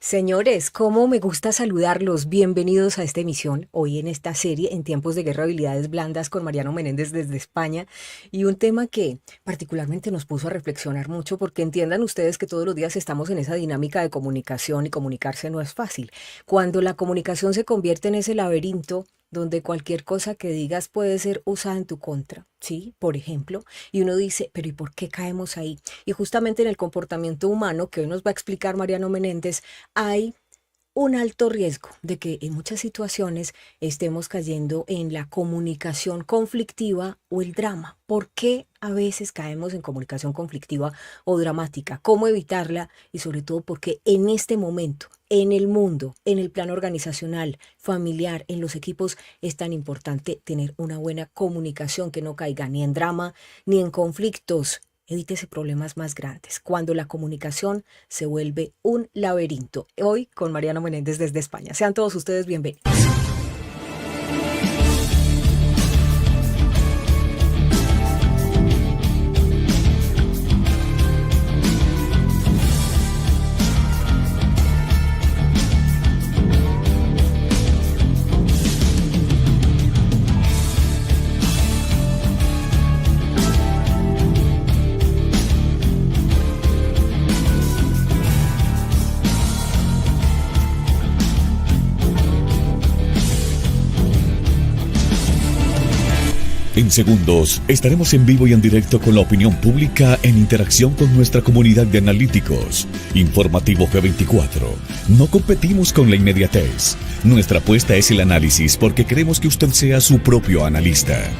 Señores, cómo me gusta saludarlos. Bienvenidos a esta emisión, hoy en esta serie En tiempos de guerra, habilidades blandas con Mariano Menéndez desde España. Y un tema que particularmente nos puso a reflexionar mucho porque entiendan ustedes que todos los días estamos en esa dinámica de comunicación y comunicarse no es fácil. Cuando la comunicación se convierte en ese laberinto donde cualquier cosa que digas puede ser usada en tu contra, ¿sí? Por ejemplo, y uno dice, pero ¿y por qué caemos ahí? Y justamente en el comportamiento humano que hoy nos va a explicar Mariano Menéndez, hay un alto riesgo de que en muchas situaciones estemos cayendo en la comunicación conflictiva o el drama. ¿Por qué a veces caemos en comunicación conflictiva o dramática? ¿Cómo evitarla? Y sobre todo porque en este momento, en el mundo, en el plano organizacional, familiar, en los equipos, es tan importante tener una buena comunicación que no caiga ni en drama ni en conflictos. Evítese problemas más grandes cuando la comunicación se vuelve un laberinto. Hoy con Mariano Menéndez desde España. Sean todos ustedes bienvenidos. En segundos, estaremos en vivo y en directo con la opinión pública en interacción con nuestra comunidad de analíticos. Informativo G24. No competimos con la inmediatez. Nuestra apuesta es el análisis porque queremos que usted sea su propio analista.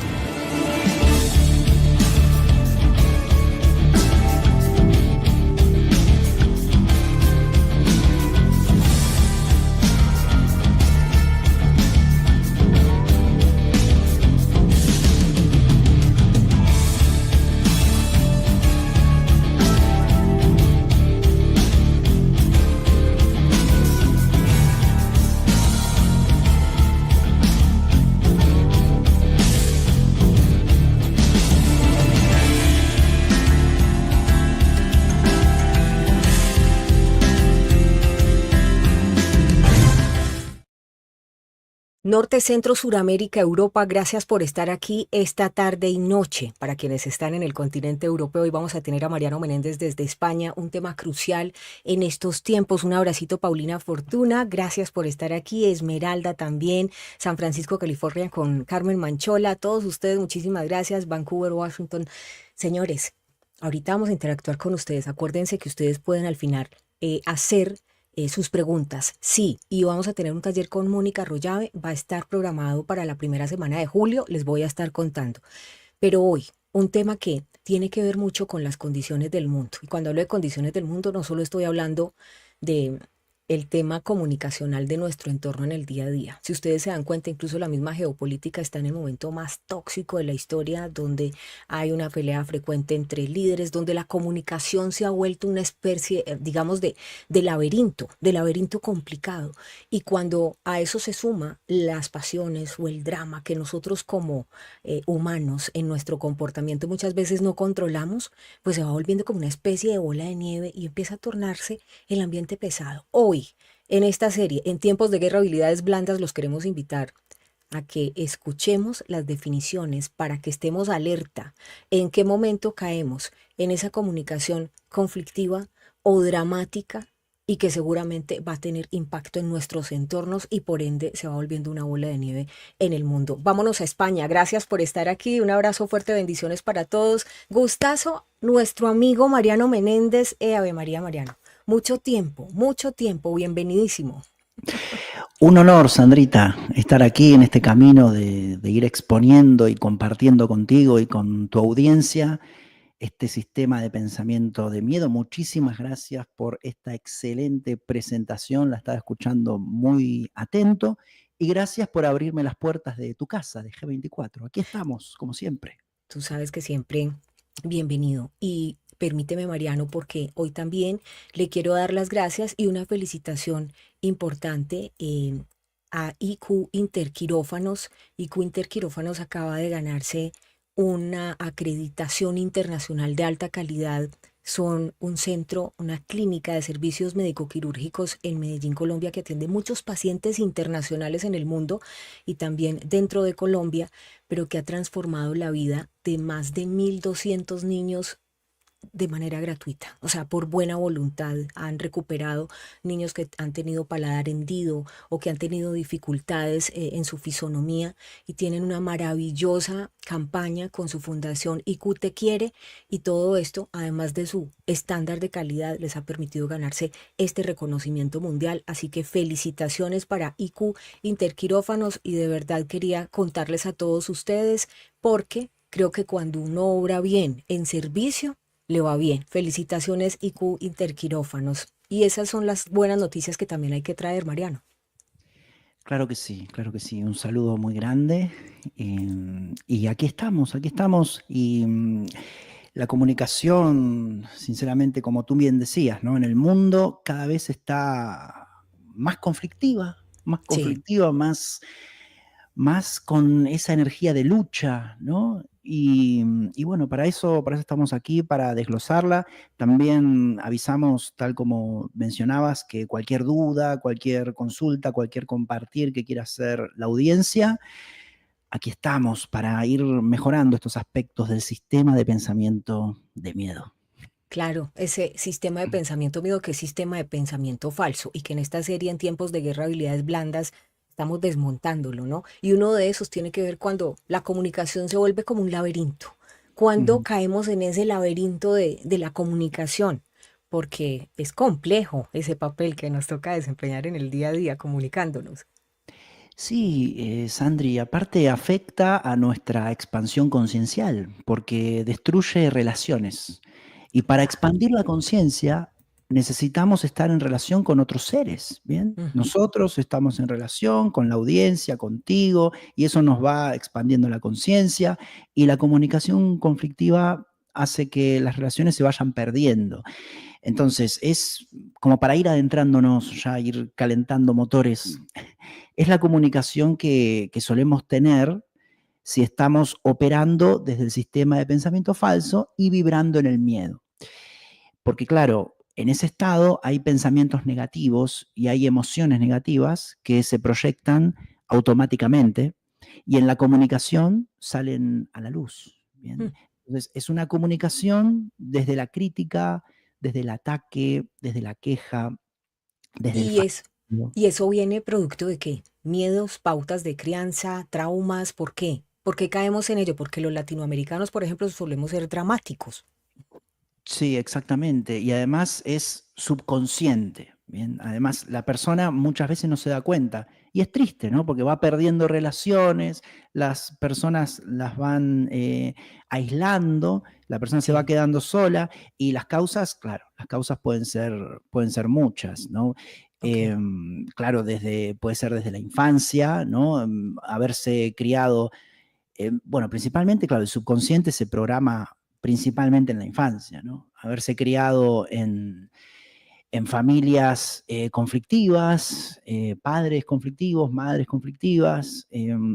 Norte, Centro, Suramérica, Europa, gracias por estar aquí esta tarde y noche. Para quienes están en el continente europeo, hoy vamos a tener a Mariano Menéndez desde España, un tema crucial en estos tiempos. Un abracito, Paulina Fortuna, gracias por estar aquí. Esmeralda también, San Francisco, California, con Carmen Manchola. Todos ustedes, muchísimas gracias. Vancouver, Washington. Señores, ahorita vamos a interactuar con ustedes. Acuérdense que ustedes pueden al final hacer sus preguntas. Sí, y vamos a tener un taller con Mónica Arroyave, va a estar programado para la primera semana de julio, les voy a estar contando. Pero hoy, un tema que tiene que ver mucho con las condiciones del mundo. Y cuando hablo de condiciones del mundo, no solo estoy hablando de el tema comunicacional de nuestro entorno en el día a día. Si ustedes se dan cuenta, incluso la misma geopolítica está en el momento más tóxico de la historia, donde hay una pelea frecuente entre líderes, donde la comunicación se ha vuelto una especie, digamos, de laberinto complicado. Y cuando a eso se suma las pasiones o el drama que nosotros como humanos en nuestro comportamiento muchas veces no controlamos, pues se va volviendo como una especie de bola de nieve y empieza a tornarse el ambiente pesado. Hoy, en esta serie, en tiempos de guerra, habilidades blandas, los queremos invitar a que escuchemos las definiciones para que estemos alerta en qué momento caemos en esa comunicación conflictiva o dramática y que seguramente va a tener impacto en nuestros entornos y por ende se va volviendo una bola de nieve en el mundo. Vámonos a España. Gracias por estar aquí. Un abrazo fuerte, bendiciones para todos. Gustazo, nuestro amigo Mariano Menéndez. Ave María, Mariano. Mucho tiempo. Bienvenidísimo. Un honor, Sandrita, estar aquí en este camino de ir exponiendo y compartiendo contigo y con tu audiencia este sistema de pensamiento de miedo. Muchísimas gracias por esta excelente presentación, la estaba escuchando muy atento y gracias por abrirme las puertas de tu casa, de G24. Aquí estamos, como siempre. Tú sabes que siempre bienvenido. Y permíteme, Mariano, porque hoy también le quiero dar las gracias y una felicitación importante a IQ Interquirófanos. IQ Interquirófanos acaba de ganarse una acreditación internacional de alta calidad son un centro, una clínica de servicios médico-quirúrgicos en Medellín, Colombia, que atiende muchos pacientes internacionales en el mundo y también dentro de Colombia, pero que ha transformado la vida de más de 1.200 niños de manera gratuita, o sea, por buena voluntad. Han recuperado niños que han tenido paladar hendido o que han tenido dificultades en su fisonomía, y tienen una maravillosa campaña con su fundación IQ Te Quiere, y todo esto, además de su estándar de calidad, les ha permitido ganarse este reconocimiento mundial. Así que felicitaciones para IQ Interquirófanos, y de verdad quería contarles a todos ustedes porque creo que cuando uno obra bien en servicio, le va bien. Felicitaciones IQ Interquirófanos. Y esas son las buenas noticias que también hay que traer, Mariano. Claro que sí, claro que sí. Un saludo muy grande. Y aquí estamos. Y la comunicación, sinceramente, como tú bien decías, ¿no? En el mundo cada vez está más Sí, conflictiva, más con esa energía de lucha, ¿no? Y bueno, para eso estamos aquí, para desglosarla. También avisamos, tal como mencionabas, que cualquier duda, cualquier consulta, cualquier compartir que quiera hacer la audiencia, aquí estamos para ir mejorando estos aspectos del sistema de pensamiento de miedo. claro, ese sistema de pensamiento mío, que es sistema de pensamiento falso, y que en esta serie, en tiempos de guerra, habilidades blandas, estamos desmontándolo, ¿no? Y uno de esos tiene que ver cuando la comunicación se vuelve como un laberinto, cuando Ujú. caemos en ese laberinto de la comunicación, porque es complejo ese papel que nos toca desempeñar en el día a día comunicándonos. Sí, Sandri, aparte afecta a nuestra expansión conciencial, porque destruye relaciones. Y para expandir la conciencia necesitamos estar en relación con otros seres, ¿bien? Ujú. Nosotros estamos en relación con la audiencia, contigo, y eso nos va expandiendo la conciencia, y la comunicación conflictiva hace que las relaciones se vayan perdiendo. Entonces, es como para ir adentrándonos, ya ir calentando motores, es la comunicación que solemos tener si estamos operando desde el sistema de pensamiento falso y vibrando en el miedo. Porque claro, en ese estado hay pensamientos negativos y hay emociones negativas que se proyectan automáticamente y en la comunicación salen a la luz. ¿Bien? Mm. Entonces, es una comunicación desde la crítica, desde el ataque, desde la queja, desde el Y es, fallo. y eso viene producto de qué? Miedos, pautas de crianza, traumas, ¿por qué? ¿Por qué caemos en ello? Porque los latinoamericanos, por ejemplo, solemos ser dramáticos. Sí, exactamente. Y además es subconsciente. Bien, además la persona muchas veces no se da cuenta. Y es triste, ¿no? Porque va perdiendo relaciones, las personas las van aislando, la persona se va Sí, quedando sola y las causas, claro, las causas pueden ser muchas, ¿no? ok. Claro, puede ser desde la infancia, ¿no? Haberse criado bueno, principalmente, claro, el subconsciente se programa principalmente en la infancia, ¿no? Haberse criado en familias conflictivas, padres conflictivos, madres conflictivas,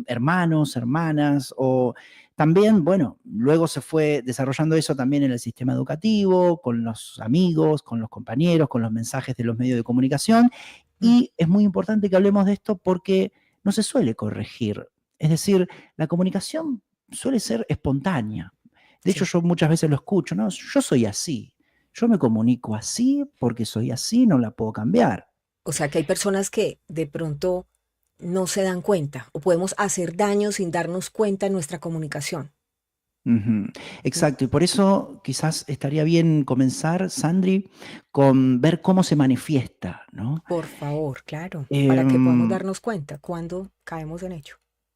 hermanos, hermanas, o también, bueno, luego se fue desarrollando eso también en el sistema educativo, con los amigos, con los compañeros, con los mensajes de los medios de comunicación, Mm. y es muy importante que hablemos de esto porque no se suele corregir. Es decir, la comunicación suele ser espontánea. De hecho, Sí. yo muchas veces lo escucho, ¿no? Yo soy así, yo me comunico así porque soy así, no la puedo cambiar. O sea que hay personas que de pronto no se dan cuenta, o podemos hacer daño sin darnos cuenta en nuestra comunicación. Ujú. Mm. Exacto, y por eso quizás estaría bien comenzar, Sandri, con ver cómo se manifiesta, ¿no? Por favor, claro, para que podamos Em, darnos cuenta cuando caemos en ello.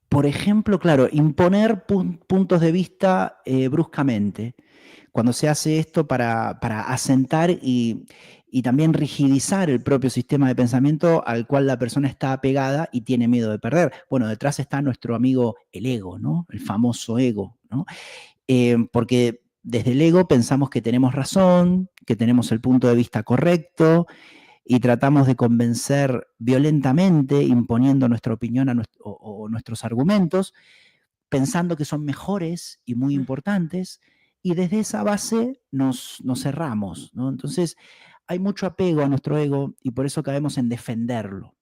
por ejemplo, claro, imponer puntos de vista bruscamente. Cuando se hace esto para asentar y también rigidizar el propio sistema de pensamiento al cual la persona está apegada y tiene miedo de perder. Bueno, detrás está nuestro amigo el ego, ¿no? El famoso ego, ¿no? Porque desde el ego pensamos que tenemos razón, que tenemos el punto de vista correcto y tratamos de convencer violentamente, imponiendo nuestra opinión o nuestros argumentos, pensando que son mejores y muy Mm. importantes, y desde esa base nos cerramos, ¿no? Entonces, hay mucho apego a nuestro ego y por eso caemos en defenderlo,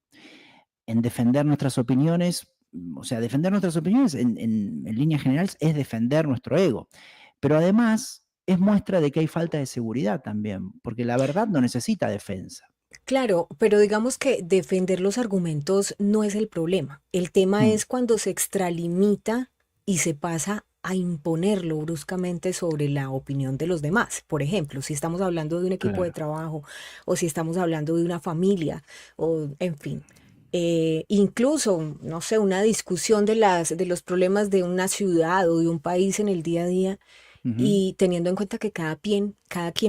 en defender nuestras opiniones. O sea, defender nuestras opiniones en líneas generales es defender nuestro ego. Pero además es muestra de que hay falta de seguridad también, porque la verdad no necesita defensa. Claro, pero digamos que defender los argumentos no es el problema. El tema Mm, es cuando se extralimita y se pasa a imponerlo bruscamente sobre la opinión de los demás. Por ejemplo, si estamos hablando de un equipo de claro, trabajo o si estamos hablando de una familia o en fin. Incluso, no sé, una discusión de los problemas de una ciudad o de un país en el día a día ujú, y teniendo en cuenta que cada quien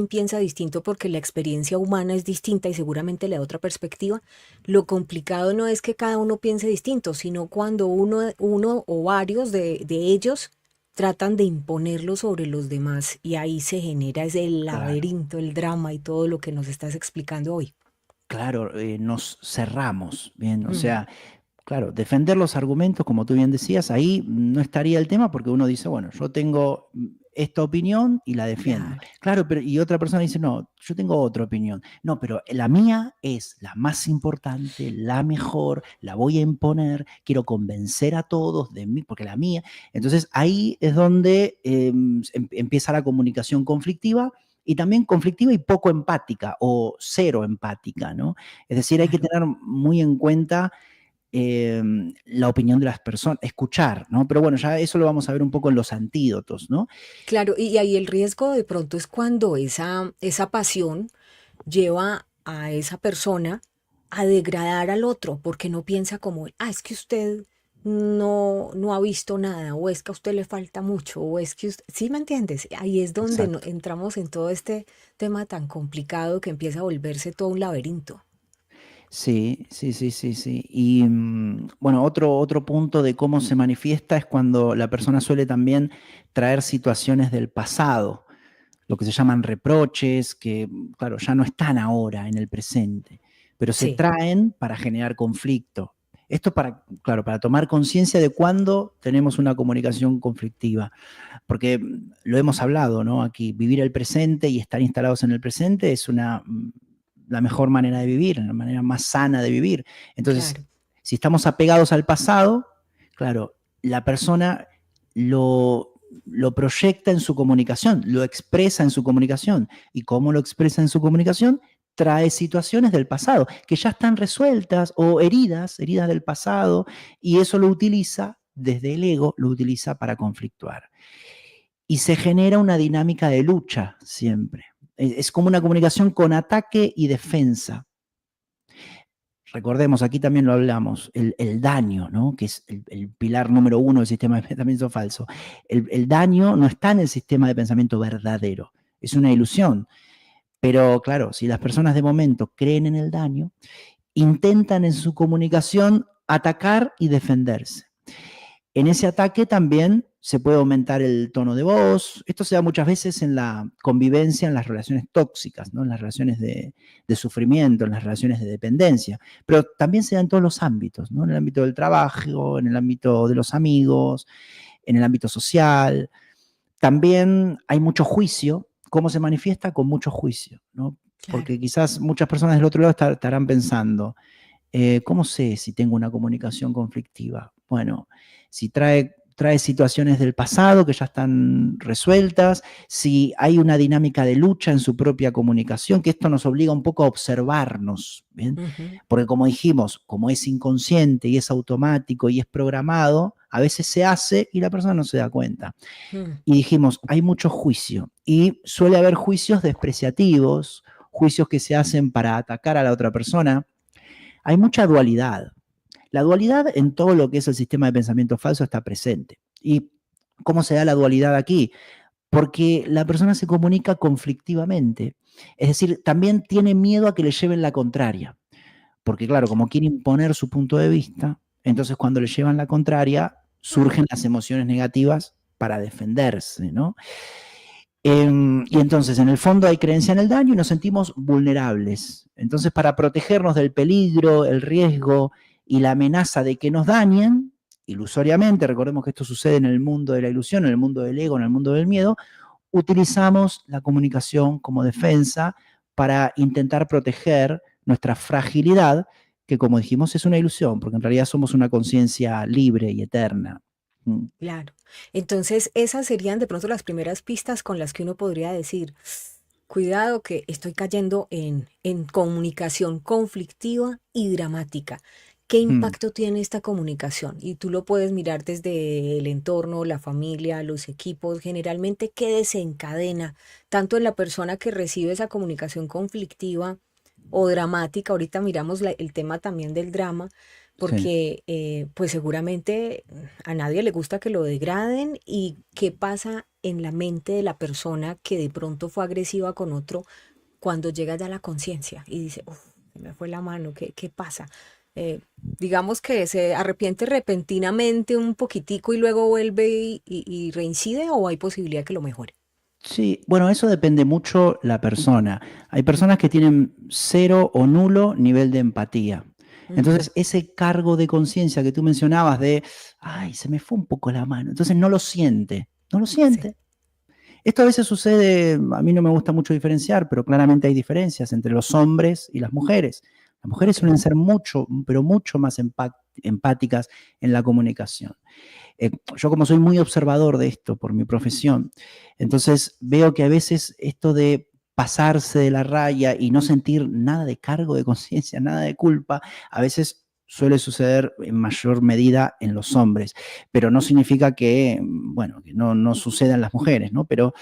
piensa distinto porque la experiencia humana es distinta y seguramente le da otra perspectiva, lo complicado no es que cada uno piense distinto, sino cuando uno o varios de ellos tratan de imponerlo sobre los demás y ahí se genera ese claro. laberinto, el drama y todo lo que nos estás explicando hoy. Claro, nos cerramos, bien, o Mm, sea, claro, defender los argumentos, como tú bien decías, ahí no estaría el tema porque uno dice, bueno, yo tengo esta opinión y la defiendo. claro, Claro, pero y otra persona dice, no, yo tengo otra opinión. No, pero la mía es la más importante, la mejor, la voy a imponer, quiero convencer a todos de mí, porque la mía. Entonces ahí es donde empieza la comunicación conflictiva y también conflictiva y poco empática o cero empática, ¿no? Es decir, hay que claro. tener muy en cuenta la opinión de las personas, escuchar, ¿no? Pero bueno, ya eso lo vamos a ver un poco en los antídotos, ¿no? Claro, y ahí el riesgo de pronto es cuando esa pasión lleva a esa persona a degradar al otro porque no piensa como, él, es que usted no ha visto nada, o es que a usted le falta mucho, o es que usted, ¿sí me entiendes? Ahí es donde Exacto. entramos en todo este tema tan complicado que empieza a volverse todo un laberinto. Sí, sí, sí, sí, sí. Y bueno, otro punto de cómo se manifiesta es cuando la persona suele también traer situaciones del pasado, lo que se llaman reproches, que, claro, ya no están ahora en el presente, pero se Sí, traen para generar conflicto. Esto para, claro, para tomar conciencia de cuándo tenemos una comunicación conflictiva, porque lo hemos hablado, ¿no? Aquí, vivir el presente y estar instalados en el presente es la mejor manera de vivir, la manera más sana de vivir. Entonces, claro. si estamos apegados al pasado, claro, la persona lo proyecta en su comunicación, lo expresa en su comunicación. ¿Y cómo lo expresa en su comunicación? Trae situaciones del pasado que ya están resueltas o heridas del pasado, y eso lo utiliza desde el ego, lo utiliza para conflictuar. Y se genera una dinámica de lucha siempre. Es como una comunicación con ataque y defensa. Recordemos, aquí también lo hablamos, el daño, ¿no? Que es el pilar número uno del sistema de pensamiento falso. El daño no está en el sistema de pensamiento verdadero, es una ilusión. Pero claro, si las personas de momento creen en el daño, intentan en su comunicación atacar y defenderse. En ese ataque también se puede aumentar el tono de voz. Esto se da muchas veces en la convivencia, en las relaciones tóxicas, ¿no? En las relaciones de sufrimiento, en las relaciones de dependencia. Pero también se da en todos los ámbitos, ¿no? En el ámbito del trabajo, en el ámbito de los amigos, en el ámbito social. También hay mucho juicio. ¿Cómo se manifiesta? Con mucho juicio, ¿no? Claro. Porque quizás muchas personas del otro lado estarán pensando, ¿cómo sé si tengo una comunicación conflictiva? Bueno, si trae situaciones del pasado que ya están resueltas, si hay una dinámica de lucha en su propia comunicación, que esto nos obliga un poco a observarnos, ¿bien? Ujú, Porque como dijimos, como es inconsciente y es automático y es programado, a veces se hace y la persona no se da cuenta. mm, Y dijimos, hay mucho juicio y suele haber juicios despreciativos, juicios que se hacen para atacar a la otra persona. Hay mucha dualidad. La dualidad en todo lo que es el sistema de pensamiento falso está presente. ¿Y cómo se da la dualidad aquí? Porque la persona se comunica conflictivamente. Es decir, también tiene miedo a que le lleven la contraria. Porque claro, como quiere imponer su punto de vista, entonces cuando le llevan la contraria, surgen las emociones negativas para defenderse, ¿no? Y entonces, en el fondo hay creencia en el daño y nos sentimos vulnerables. Entonces, para protegernos del peligro, el riesgo y la amenaza de que nos dañen, ilusoriamente, recordemos que esto sucede en el mundo de la ilusión, en el mundo del ego, en el mundo del miedo, utilizamos la comunicación como defensa para intentar proteger nuestra fragilidad, que como dijimos es una ilusión, porque en realidad somos una conciencia libre y eterna. Mm. Claro. Entonces, esas serían de pronto las primeras pistas con las que uno podría decir, cuidado que estoy cayendo en comunicación conflictiva y dramática. ¿Qué Mm. impacto tiene esta comunicación? Y tú lo puedes mirar desde el entorno, la familia, los equipos, generalmente, ¿qué desencadena tanto en la persona que recibe esa comunicación conflictiva o dramática? Ahorita miramos el tema también del drama, Sí. porque pues seguramente a nadie le gusta que lo degraden. ¿Y qué pasa en la mente de la persona que de pronto fue agresiva con otro cuando llega ya a la conciencia y dice, uff, se me fue la mano, ¿qué pasa? Eh, digamos que se arrepiente repentinamente un poquitico y luego vuelve y reincide, o hay posibilidad que lo mejore. Sí, bueno, eso depende mucho la persona. Hay personas que tienen cero o nulo nivel de empatía. Ujú. Entonces, ese cargo de conciencia que tú mencionabas de, ay, se me fue un poco la mano, entonces no lo siente, no lo Sí, siente. Esto a veces sucede, a mí no me gusta mucho diferenciar, pero claramente hay diferencias entre los hombres y las mujeres. Las mujeres ok. suelen ser mucho, pero mucho más empáticas en la comunicación. Yo como soy muy observador de esto por mi profesión, entonces veo que a veces esto de pasarse de la raya y no sentir nada de cargo de conciencia, nada de culpa, a veces suele suceder en mayor medida en los hombres, pero no significa que, bueno, que no suceda en las mujeres, ¿no? Pero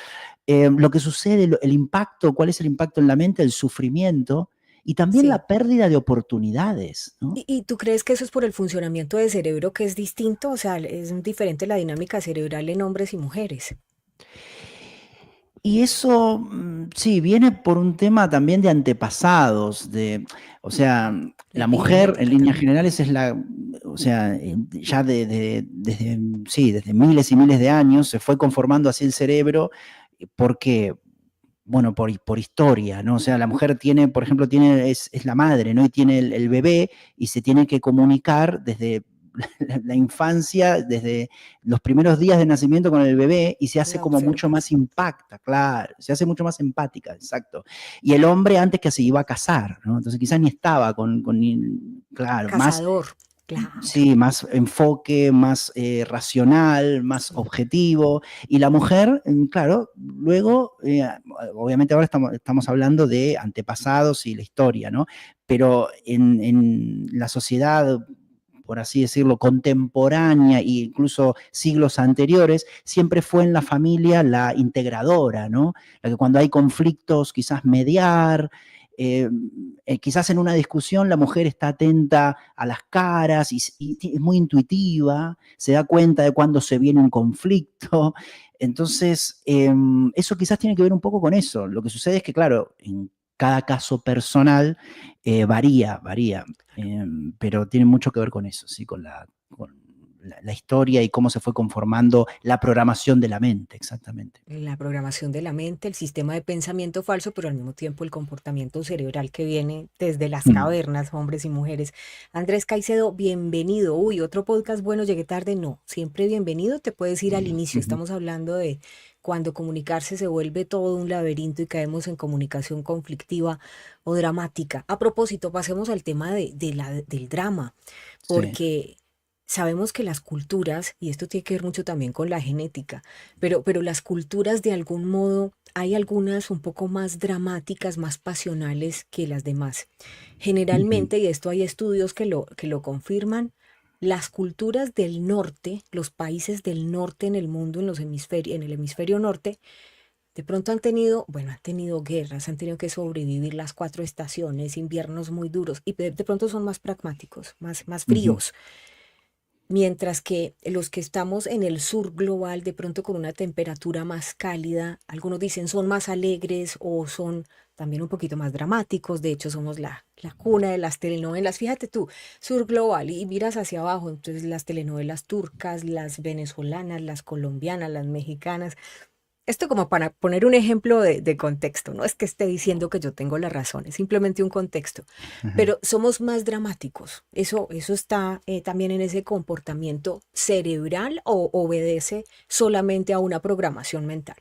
lo que sucede, el impacto, ¿cuál es el impacto en la mente? El sufrimiento y también Sí. la pérdida de oportunidades, ¿no? ¿Y tú crees que eso es por el funcionamiento del cerebro, que es distinto? O sea, es diferente la dinámica cerebral en hombres y mujeres. Y eso, sí, viene por un tema también de antepasados, o sea, La la mujer en epigenética líneas también. generales es o sea, ya desde, sí, desde miles y miles de años se fue conformando así el cerebro, porque, bueno, por historia, ¿no? O sea, la mujer tiene, por ejemplo, es la madre, ¿no? Y tiene el bebé y se tiene que comunicar desde la infancia, desde los primeros días de nacimiento con el bebé, y se hace La como mucho observa. más impacta, claro, se hace mucho más empática, exacto. Y el hombre antes que se iba a casar, ¿no? Entonces quizás ni estaba claro, más, Cazador. Claro. sí, más enfoque, más racional, más Sí. objetivo. Y la mujer, claro, luego, obviamente ahora estamos hablando de antepasados y la historia, ¿no? Pero en la sociedad, por así decirlo, contemporánea e incluso siglos anteriores, siempre fue en la familia la integradora, ¿no? La que cuando hay conflictos quizás mediar, eh, quizás en una discusión la mujer está atenta a las caras y es muy intuitiva, se da cuenta de cuando se viene un conflicto. Entonces, eso quizás tiene que ver un poco con eso. Lo que sucede es que, claro, en cada caso personal varía, pero tiene mucho que ver con eso, ¿sí? Con la historia y cómo se fue conformando la programación de la mente, exactamente. La programación de la mente, el sistema de pensamiento falso, pero al mismo tiempo el comportamiento cerebral que viene desde las Mm. cavernas, hombres y mujeres. Andrés Caicedo, bienvenido. Uy, otro podcast bueno, llegué tarde. No, siempre bienvenido. Te puedes ir al inicio. Estamos hablando de cuando comunicarse se vuelve todo un laberinto y caemos en comunicación conflictiva o dramática. A propósito, pasemos al tema del drama, Sí. porque sabemos que las culturas, y esto tiene que ver mucho también con la genética, pero las culturas de algún modo, hay algunas un poco más dramáticas, más pasionales que las demás. Ujú. Generalmente, y esto hay estudios que lo confirman, las culturas del norte, los países del norte en el mundo, en el hemisferio norte, de pronto han tenido guerras, han tenido que sobrevivir las 4 estaciones, inviernos muy duros, y de pronto son más pragmáticos, más Ujú. fríos. Mientras que los que estamos en el sur global, de pronto con una temperatura más cálida, algunos dicen son más alegres o son también un poquito más dramáticos. De hecho, somos la cuna de las telenovelas. Fíjate tú, sur global, y miras hacia abajo, entonces las telenovelas turcas, las venezolanas, las colombianas, las mexicanas. Esto como para poner un ejemplo de contexto, no es que esté diciendo que yo tengo la razón, es simplemente un contexto, Ajá. pero somos más dramáticos. Eso está también en ese comportamiento cerebral, o obedece solamente a una programación mental.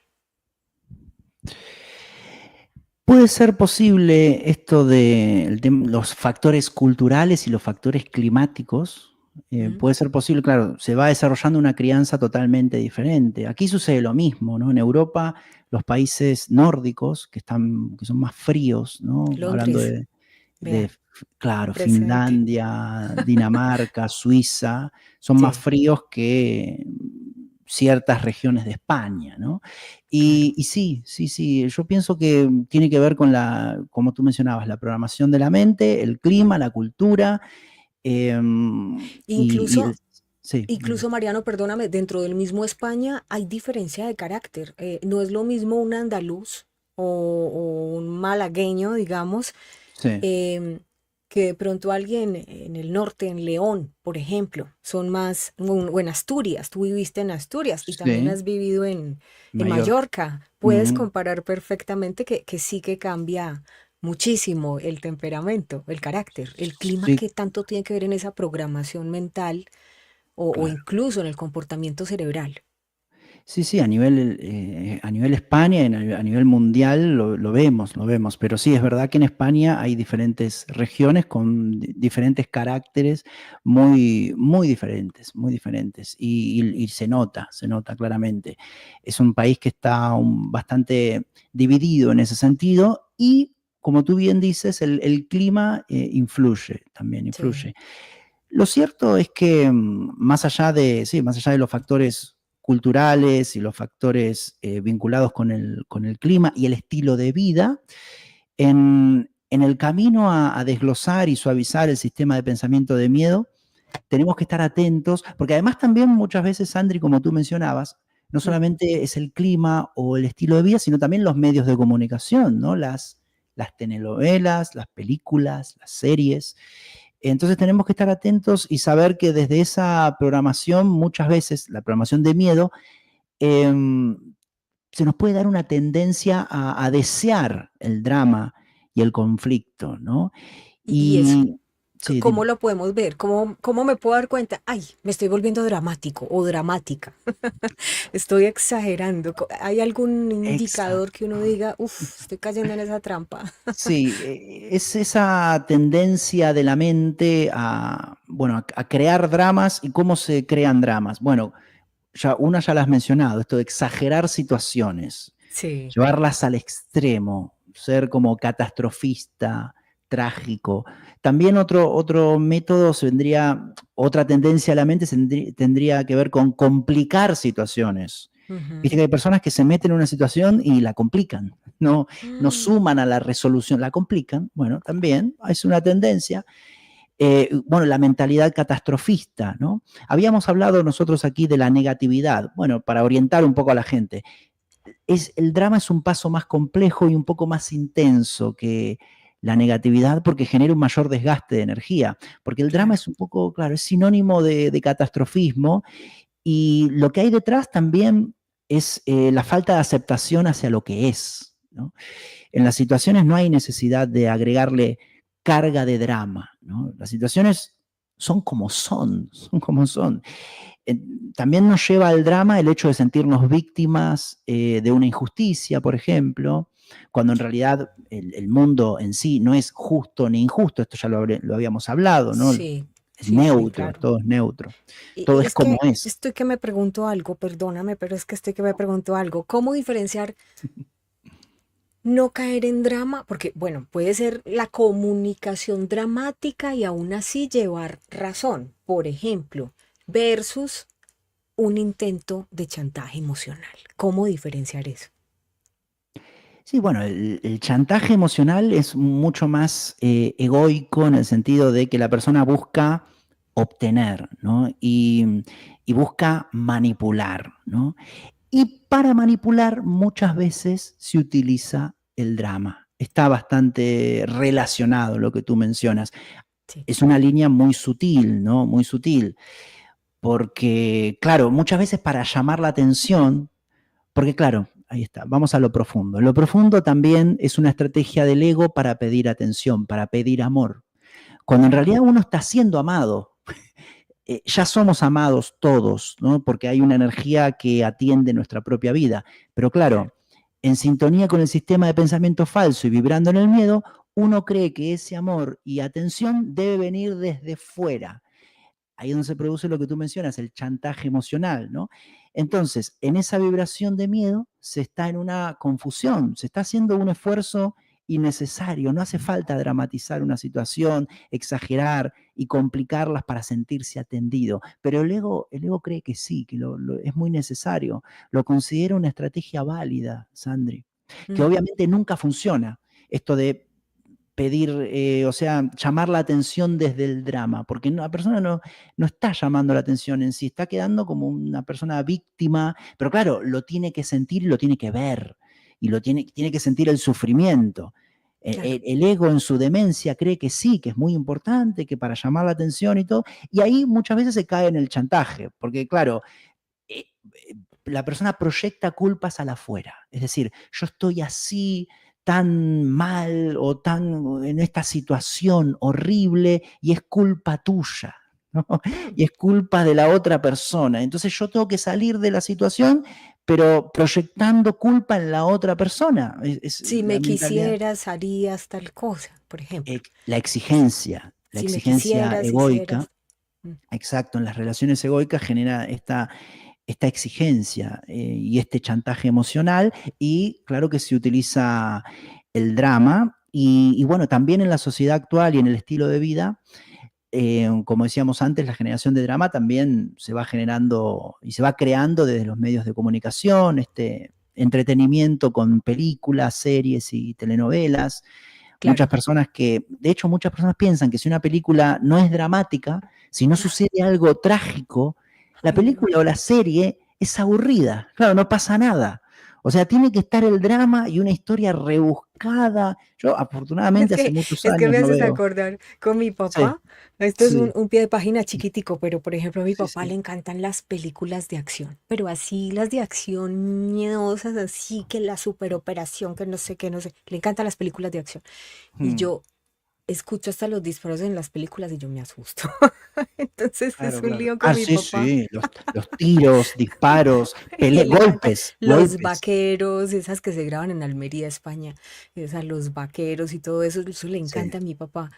Puede ser posible esto de los factores culturales y los factores climáticos. ¿Mm? Puede ser posible, claro, se va desarrollando una crianza totalmente diferente. Aquí sucede lo mismo, ¿no? En Europa, los países nórdicos, que son más fríos, ¿no? Hablando Londres, de, vea, claro, presente. Finlandia, Dinamarca, Suiza, son más Sí, fríos que ciertas regiones de España, ¿no? claro. Y sí, sí, sí, yo pienso que tiene que ver con como tú mencionabas, la programación de la mente, el clima, la cultura, Incluso, sí, dime. incluso Mariano, perdóname, dentro del mismo España hay diferencia de carácter. No es lo mismo un andaluz o un malagueño, digamos, Sí, em, que de pronto alguien en el norte, en León, por ejemplo, son más, o en Asturias, tú viviste en Asturias y también sí, has vivido en Mallorca. Mallorca. Puedes Ujú, comparar perfectamente que sí que cambia muchísimo el temperamento, el carácter, el clima sí, que tanto tiene que ver en esa programación mental o claro. incluso en el comportamiento cerebral. Sí, sí, a nivel España, y a nivel mundial lo vemos, pero sí, es verdad que en España hay diferentes regiones con diferentes caracteres muy diferentes, muy diferentes, y se nota claramente. Es un país que está bastante dividido en ese sentido y, como tú bien dices, el clima influye, también Sí. influye. Lo cierto es que sí, más allá de los factores culturales y los factores vinculados con el clima y el estilo de vida, en el camino a desglosar y suavizar el sistema de pensamiento de miedo, tenemos que estar atentos, porque además también muchas veces, Sandri, como tú mencionabas, no Mm. solamente es el clima o el estilo de vida, sino también los medios de comunicación, ¿no? Las telenovelas, las películas, las series. Entonces tenemos que estar atentos y saber que desde esa programación, muchas veces, la programación de miedo, eh, se nos puede dar una tendencia a desear el drama y el conflicto, ¿no? Y eso, Y sí, ¿cómo dime. lo podemos ver? ¿Cómo me puedo dar cuenta? Ay, me estoy volviendo dramático o dramática. Estoy exagerando. ¿Hay algún indicador Exacto. que uno diga, uff, estoy cayendo en esa trampa? Sí, es esa tendencia de la mente bueno, a crear dramas y cómo se crean dramas. Bueno, ya las has mencionado, esto de exagerar situaciones, Sí. llevarlas al extremo, ser como catastrofista, trágico. También otro método otra tendencia de la mente tendría que ver con complicar situaciones. Ujú. Viste que hay personas que se meten en una situación y la complican, no Mm. suman a la resolución, la complican. Bueno, también es una tendencia. Bueno, la mentalidad catastrofista, ¿no? Habíamos hablado nosotros aquí de la negatividad, bueno, para orientar un poco a la gente. El drama es un paso más complejo y un poco más intenso que la negatividad porque genera un mayor desgaste de energía, porque el drama Claro. es un poco, claro, es sinónimo de catastrofismo y lo que hay detrás también es la falta de aceptación hacia lo que es, ¿no? En las situaciones no hay necesidad de agregarle carga de drama, ¿no? Las situaciones son como son. También nos lleva al drama el hecho de sentirnos víctimas de una injusticia, por ejemplo, cuando en realidad el mundo en sí no es justo ni injusto, esto ya lo habíamos hablado, ¿no? Sí, Es sí, sí, neutro, claro. todo es neutro, todo Y es es como que es. estoy que me pregunto algo, perdóname, pero es que estoy que me pregunto algo. ¿Cómo diferenciar no caer en drama? Porque, bueno, puede ser la comunicación dramática y aún así llevar razón, por ejemplo, versus un intento de chantaje emocional. ¿Cómo diferenciar eso? Sí, bueno, el chantaje emocional es mucho más egoico en el sentido de que la persona busca obtener, ¿no? Y busca manipular, ¿no? Y para manipular muchas veces se utiliza el drama. Está bastante relacionado lo que tú mencionas. Sí. Es una línea muy sutil, ¿no? Muy sutil. Porque, claro, muchas veces para llamar la atención, porque claro, ahí está, vamos a lo profundo. Lo profundo también es una estrategia del ego para pedir atención, para pedir amor. Cuando en realidad uno está siendo amado, ya somos amados todos, ¿no? Porque hay una energía que atiende nuestra propia vida. Pero Claro. claro, en sintonía con el sistema de pensamiento falso y vibrando en el miedo, uno cree que ese amor y atención debe venir desde fuera. Ahí es donde se produce lo que tú mencionas, el chantaje emocional, ¿no? Entonces, en esa vibración de miedo se está en una confusión, se está haciendo un esfuerzo innecesario, no hace falta dramatizar una situación, exagerar y complicarlas para sentirse atendido, pero el ego cree que sí, que es muy necesario, lo considera una estrategia válida, Sandri, que Ujú. obviamente nunca funciona, esto de pedir, o sea, llamar la atención desde el drama, porque la persona no está llamando la atención en sí, está quedando como una persona víctima, pero claro, lo tiene que sentir y lo tiene que ver, y tiene que sentir el sufrimiento. Claro. El ego en su demencia cree que sí, que es muy importante, que para llamar la atención y todo, y ahí muchas veces se cae en el chantaje, porque claro, eh, la persona proyecta culpas al afuera. Es decir, yo estoy así, tan mal o tan en esta situación horrible y es culpa tuya, ¿no? Mm. Y es culpa de la otra persona. Entonces yo tengo que salir de la situación, pero proyectando culpa en la otra persona. Es Si la me mentalidad, quisieras, harías tal cosa, por ejemplo. la Si me exigencia quisieras, egoica, hicieras. Mm. exacto, en las relaciones egoicas genera esta exigencia y este chantaje emocional y claro que se utiliza el drama y bueno, también en la sociedad actual y en el estilo de vida, como decíamos antes, la generación de drama también se va generando y se va creando desde los medios de comunicación, este entretenimiento con películas, series y telenovelas. Muchas Claro. personas de hecho, muchas personas piensan que si una película no es dramática, si no sucede algo trágico, la Ay, no. película o la serie es aburrida. Claro, no pasa nada. O sea, tiene que estar el drama y una historia rebuscada. Yo, afortunadamente, hace muchos Es que años me no haces veo. acordar con mi Sí, papá. Esto es sí, un pie de página chiquitico, pero por ejemplo a mi sí, papá sí. le encantan las películas de acción, pero así las de acción miedosas, así que la superoperación, que no sé qué, no sé. Le encantan las películas de acción. Y Mm, yo escucho hasta los disparos en las películas y yo me asusto. Entonces es claro, un claro. lío con Ah, mi sí, papá. sí. Los tiros, disparos, Y él le encanta golpes, los golpes. vaqueros, esas que se graban en Almería, España, esas, los vaqueros y todo eso, eso le Sí. encanta a mi papá.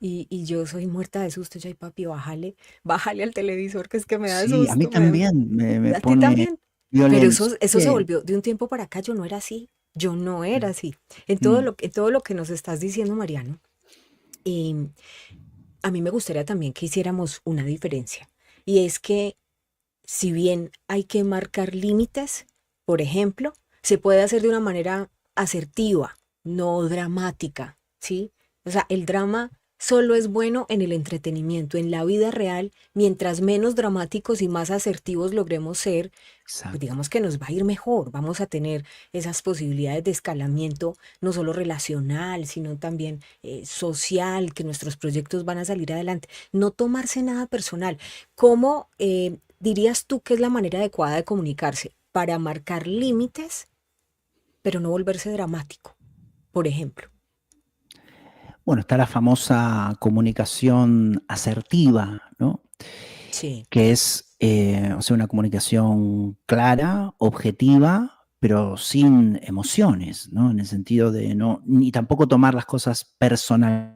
Y yo soy muerta de susto, yo, ay papi, bájale, bájale al televisor, que es que me da Sí, a mí susto, me también me da. A ti pone también. Pero violento. eso se Sí. volvió, de un tiempo para acá yo no era así, yo no era así. Mm. En todo lo que nos estás diciendo, Mariano, em, a mí me gustaría también que hiciéramos una diferencia. Y es que si bien hay que marcar límites, por ejemplo, se puede hacer de una manera asertiva, no dramática, ¿sí? O sea, el drama solo es bueno en el entretenimiento, en la vida real, mientras menos dramáticos y más asertivos logremos ser, pues Exacto. digamos que nos va a ir mejor, vamos a tener esas posibilidades de escalamiento, no solo relacional, sino también social, que nuestros proyectos van a salir adelante. No tomarse nada personal. ¿Cómo dirías tú que es la manera adecuada de comunicarse? Para marcar límites, pero no volverse dramático, por ejemplo. Bueno, está la famosa comunicación asertiva, ¿no? Sí. Que es, o sea, una comunicación clara, objetiva, pero sin emociones, ¿no? En el sentido de no, ni tampoco tomar las cosas personales.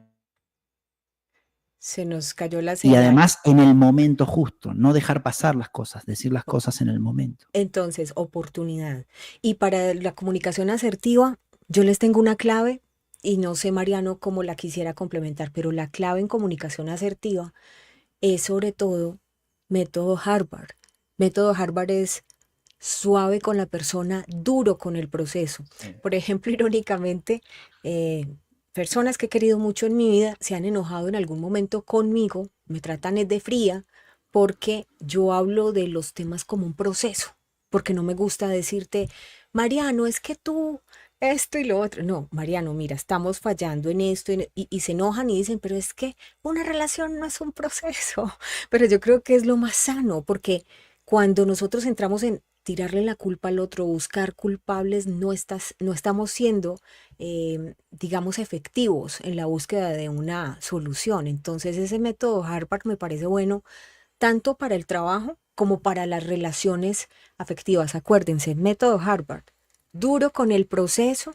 Se nos cayó la Y señal. además en el momento justo, no dejar pasar las cosas, decir las Ok. cosas en el momento. Entonces, oportunidad. Y para la comunicación asertiva, yo les tengo una clave y no sé, Mariano, cómo la quisiera complementar, pero la clave en comunicación asertiva es sobre todo método Harvard. Método Harvard es suave con la persona, duro con el proceso. Sí. Por ejemplo, irónicamente, eh, personas que he querido mucho en mi vida se han enojado en algún momento conmigo, me tratan de fría, porque yo hablo de los temas como un proceso, porque no me gusta decirte, Mariano, es que tú esto y lo otro. No, Mariano, mira, estamos fallando en esto y se enojan y dicen, pero es que una relación no es un proceso. Pero yo creo que es lo más sano, porque cuando nosotros entramos en tirarle la culpa al otro, buscar culpables, no estamos siendo, digamos, efectivos en la búsqueda de una solución. Entonces ese método Harvard me parece bueno tanto para el trabajo como para las relaciones afectivas. Acuérdense, método Harvard. Duro con el proceso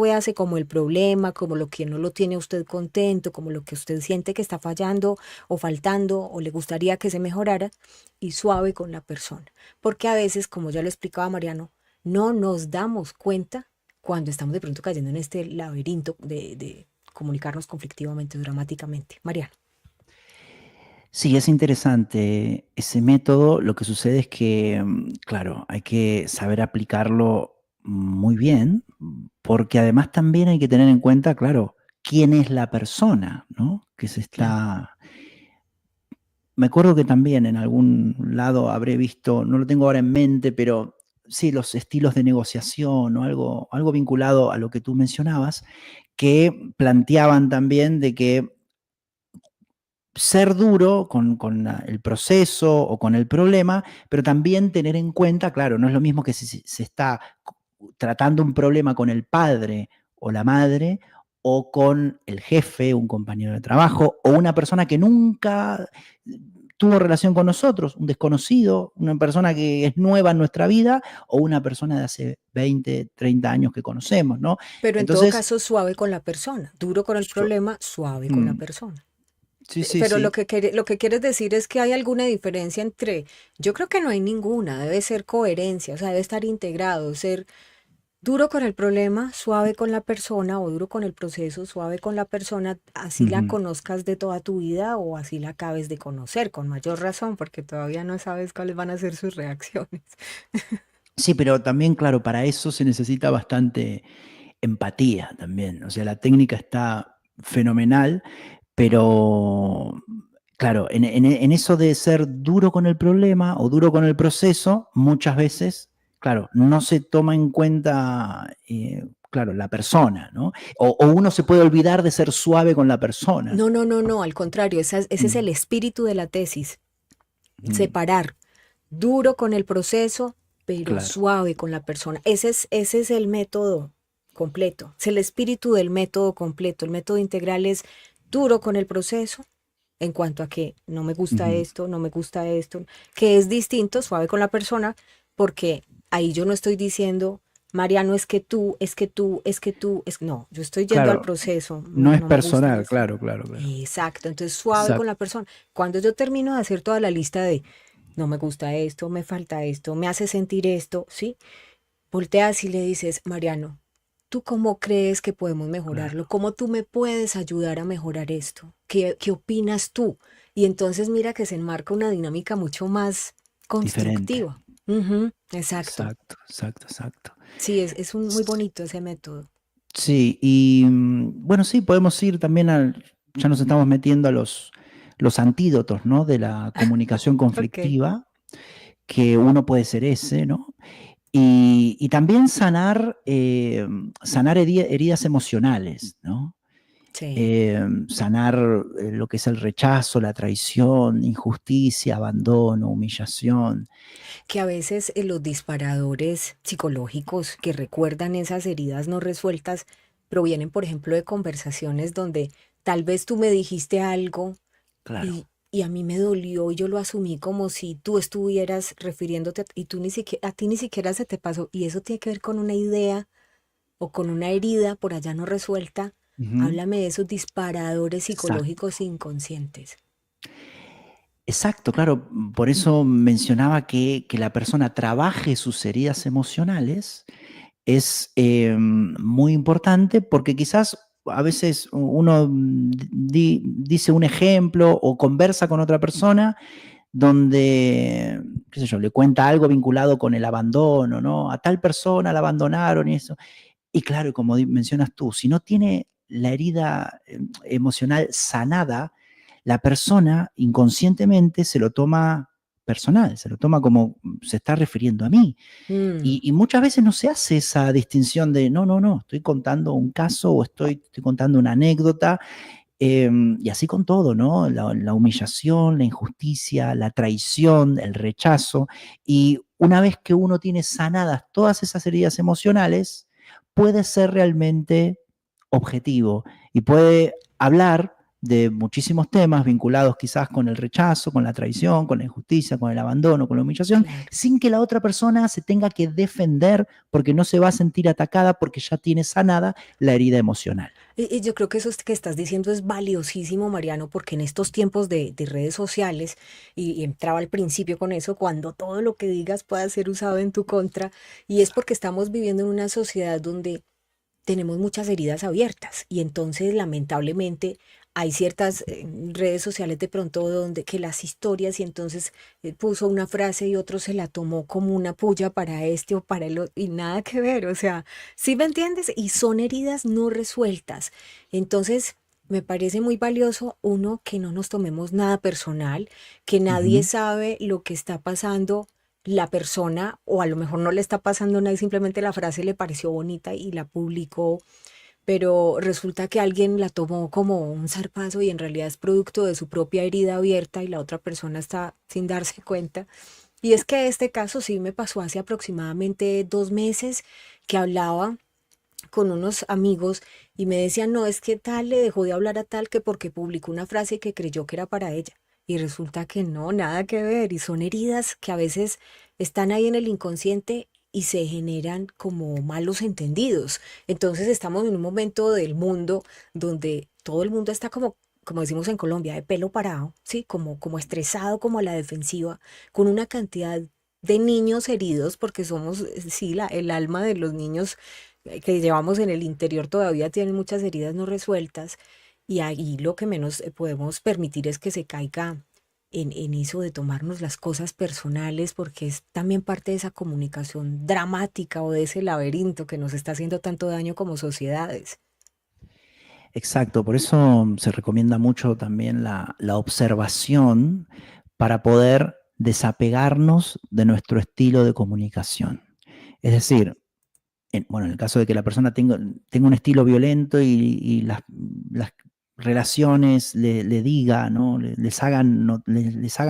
véase como el problema, como lo que no lo tiene a usted contento, como lo que usted siente que está fallando o faltando o le gustaría que se mejorara, y suave con la persona. Porque a veces, como ya lo explicaba Mariano, no nos damos cuenta cuando estamos de pronto cayendo en este laberinto de comunicarnos conflictivamente, dramáticamente. Mariano. Sí, es interesante ese método. Lo que sucede es que, claro, hay que saber aplicarlo muy bien, porque además también hay que tener en cuenta, claro, quién es la persona, ¿no? Que se Claro. está. Me acuerdo que también en algún lado habré visto, no lo tengo ahora en mente, pero sí, los estilos de negociación o algo vinculado a lo que tú mencionabas, que planteaban también de que ser duro con el proceso o con el problema, pero también tener en cuenta, claro, no es lo mismo que si se está tratando un problema con el padre o la madre o con el jefe, un compañero de trabajo o una persona que nunca tuvo relación con nosotros, un desconocido, una persona que es nueva en nuestra vida o una persona de hace 20, 30 años que conocemos, ¿no? Pero en todo Entonces, caso, suave con la persona. Duro con el problema, suave con la mm, persona. sí, sí, Pero sí, lo que quieres decir es que hay alguna diferencia entre, yo creo que no hay ninguna, debe ser coherencia, o sea, debe estar integrado, ser duro con el problema, suave con la persona, o duro con el proceso, suave con la persona, así la ujú. conozcas de toda tu vida o así la acabes de conocer, con mayor razón, porque todavía no sabes cuáles van a ser sus reacciones. Sí, pero también, claro, para eso se necesita bastante empatía también. O sea, la técnica está fenomenal, pero claro, en eso de ser duro con el problema o duro con el proceso, muchas veces, claro, no se toma en cuenta, claro, la persona, ¿no? O uno se puede olvidar de ser suave con la persona. No, no, no, no, al contrario, ese es Mm, el espíritu de la tesis, mm, separar duro con el proceso, pero claro. suave con la persona. Ese es el método completo, es el espíritu del método completo. El método integral es duro con el proceso en cuanto a que no me gusta Ujú, esto, no me gusta esto, que es distinto, suave con la persona, porque ahí yo no estoy diciendo, Mariano, es que tú, es que tú, es que tú, no, yo estoy yendo al claro, proceso, no es no me gusta personal, esto. claro, claro, claro. Exacto, entonces suave con la Exacto, persona. Cuando yo termino de hacer toda la lista de no me gusta esto, me falta esto, me hace sentir esto, ¿sí? Volteas y le dices, Mariano, ¿tú cómo crees que podemos mejorarlo? claro. ¿Cómo tú me puedes ayudar a mejorar esto? ¿Qué opinas tú? Y entonces mira que se enmarca una dinámica mucho más Diferente. constructiva. Ujú, exacto. Exacto, exacto, exacto. Sí, es un muy bonito ese método. Sí, y bueno, sí, podemos ir también ya nos estamos metiendo a los antídotos, ¿no? De la comunicación Ok. conflictiva, que uno puede ser ese, ¿no? Y también sanar heridas emocionales, ¿no? Sí. Sanar lo que es el rechazo, la traición, injusticia, abandono, humillación. Que a veces los disparadores psicológicos que recuerdan esas heridas no resueltas provienen, por ejemplo, de conversaciones donde tal vez tú me dijiste algo Claro, y a mí me dolió y yo lo asumí como si tú estuvieras refiriéndote y tú ni siquiera, a ti ni siquiera se te pasó y eso tiene que ver con una idea o con una herida por allá no resuelta. ujú, Háblame de esos disparadores exacto. psicológicos inconscientes. Exacto, claro. Por eso mencionaba que la persona trabaje sus heridas emocionales es muy importante porque quizás a veces uno dice un ejemplo o conversa con otra persona donde, qué sé yo, le cuenta algo vinculado con el abandono, ¿no? A tal persona la abandonaron y eso. Y claro, como mencionas tú, si no tiene la herida emocional sanada, la persona inconscientemente se lo toma personal, se lo toma como se está refiriendo a mí. Mm, Y muchas veces no se hace esa distinción de, no, no, no, estoy contando un caso o estoy contando una anécdota, y así con todo, ¿no? La humillación, la injusticia, la traición, el rechazo. Y una vez que uno tiene sanadas todas esas heridas emocionales, puede ser realmente objetivo y puede hablar de muchísimos temas vinculados quizás con el rechazo, con la traición, con la injusticia, con el abandono, con la humillación, Claro. sin que la otra persona se tenga que defender porque no se va a sentir atacada porque ya tiene sanada la herida emocional. Y yo creo que eso que estás diciendo es valiosísimo, Mariano, porque en estos tiempos de redes sociales, y entraba al principio con eso, cuando todo lo que digas pueda ser usado en tu contra, y es porque estamos viviendo en una sociedad donde tenemos muchas heridas abiertas y entonces lamentablemente hay ciertas redes sociales de pronto donde que las historias y entonces puso una frase y otro se la tomó como una puya para este o para el otro y nada que ver, o sea, ¿sí me entiendes? Y son heridas no resueltas. Entonces, me parece muy valioso, uno, que no nos tomemos nada personal, que nadie Ujú. sabe lo que está pasando la persona, o a lo mejor no le está pasando nada y simplemente la frase le pareció bonita y la publicó, pero resulta que alguien la tomó como un zarpazo y en realidad es producto de su propia herida abierta y la otra persona está sin darse cuenta. Y es que este caso sí me pasó hace aproximadamente 2 meses, que hablaba con unos amigos y me decían, no, es que tal le dejó de hablar a tal que porque publicó una frase que creyó que era para ella. Y resulta que no, nada que ver. Y son heridas que a veces están ahí en el inconsciente y se generan como malos entendidos. Entonces estamos en un momento del mundo donde todo el mundo está como decimos en Colombia, de pelo parado, ¿sí? Como estresado, como a la defensiva, con una cantidad de niños heridos, porque somos, sí, el alma de los niños que llevamos en el interior todavía tienen muchas heridas no resueltas y ahí lo que menos podemos permitir es que se caiga en eso de tomarnos las cosas personales porque es también parte de esa comunicación dramática o de ese laberinto que nos está haciendo tanto daño como sociedades. Exacto, por eso se recomienda mucho también la observación para poder desapegarnos de nuestro estilo de comunicación. Es decir, bueno, en el caso de que la persona tenga un estilo violento y las relaciones le diga, ¿no? Les haga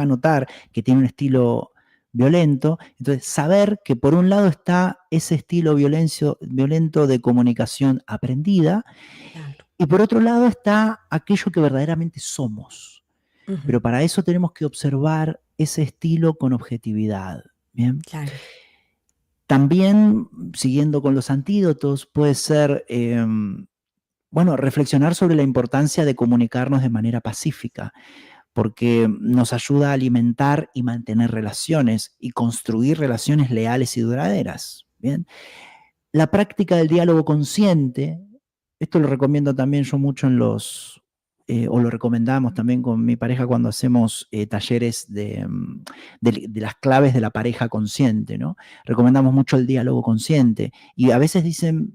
notar que tiene un estilo violento, entonces saber que por un lado está ese estilo violento de comunicación aprendida Claro. y por otro lado está aquello que verdaderamente somos. Ujú. Pero para eso tenemos que observar ese estilo con objetividad. ¿Bien? Claro. También, siguiendo con los antídotos, puede ser, bueno, reflexionar sobre la importancia de comunicarnos de manera pacífica, porque nos ayuda a alimentar y mantener relaciones y construir relaciones leales y duraderas. ¿Bien? La práctica del diálogo consciente, esto lo recomiendo también yo mucho o lo recomendamos también con mi pareja cuando hacemos talleres de las claves de la pareja consciente, ¿no? Recomendamos mucho el diálogo consciente y a veces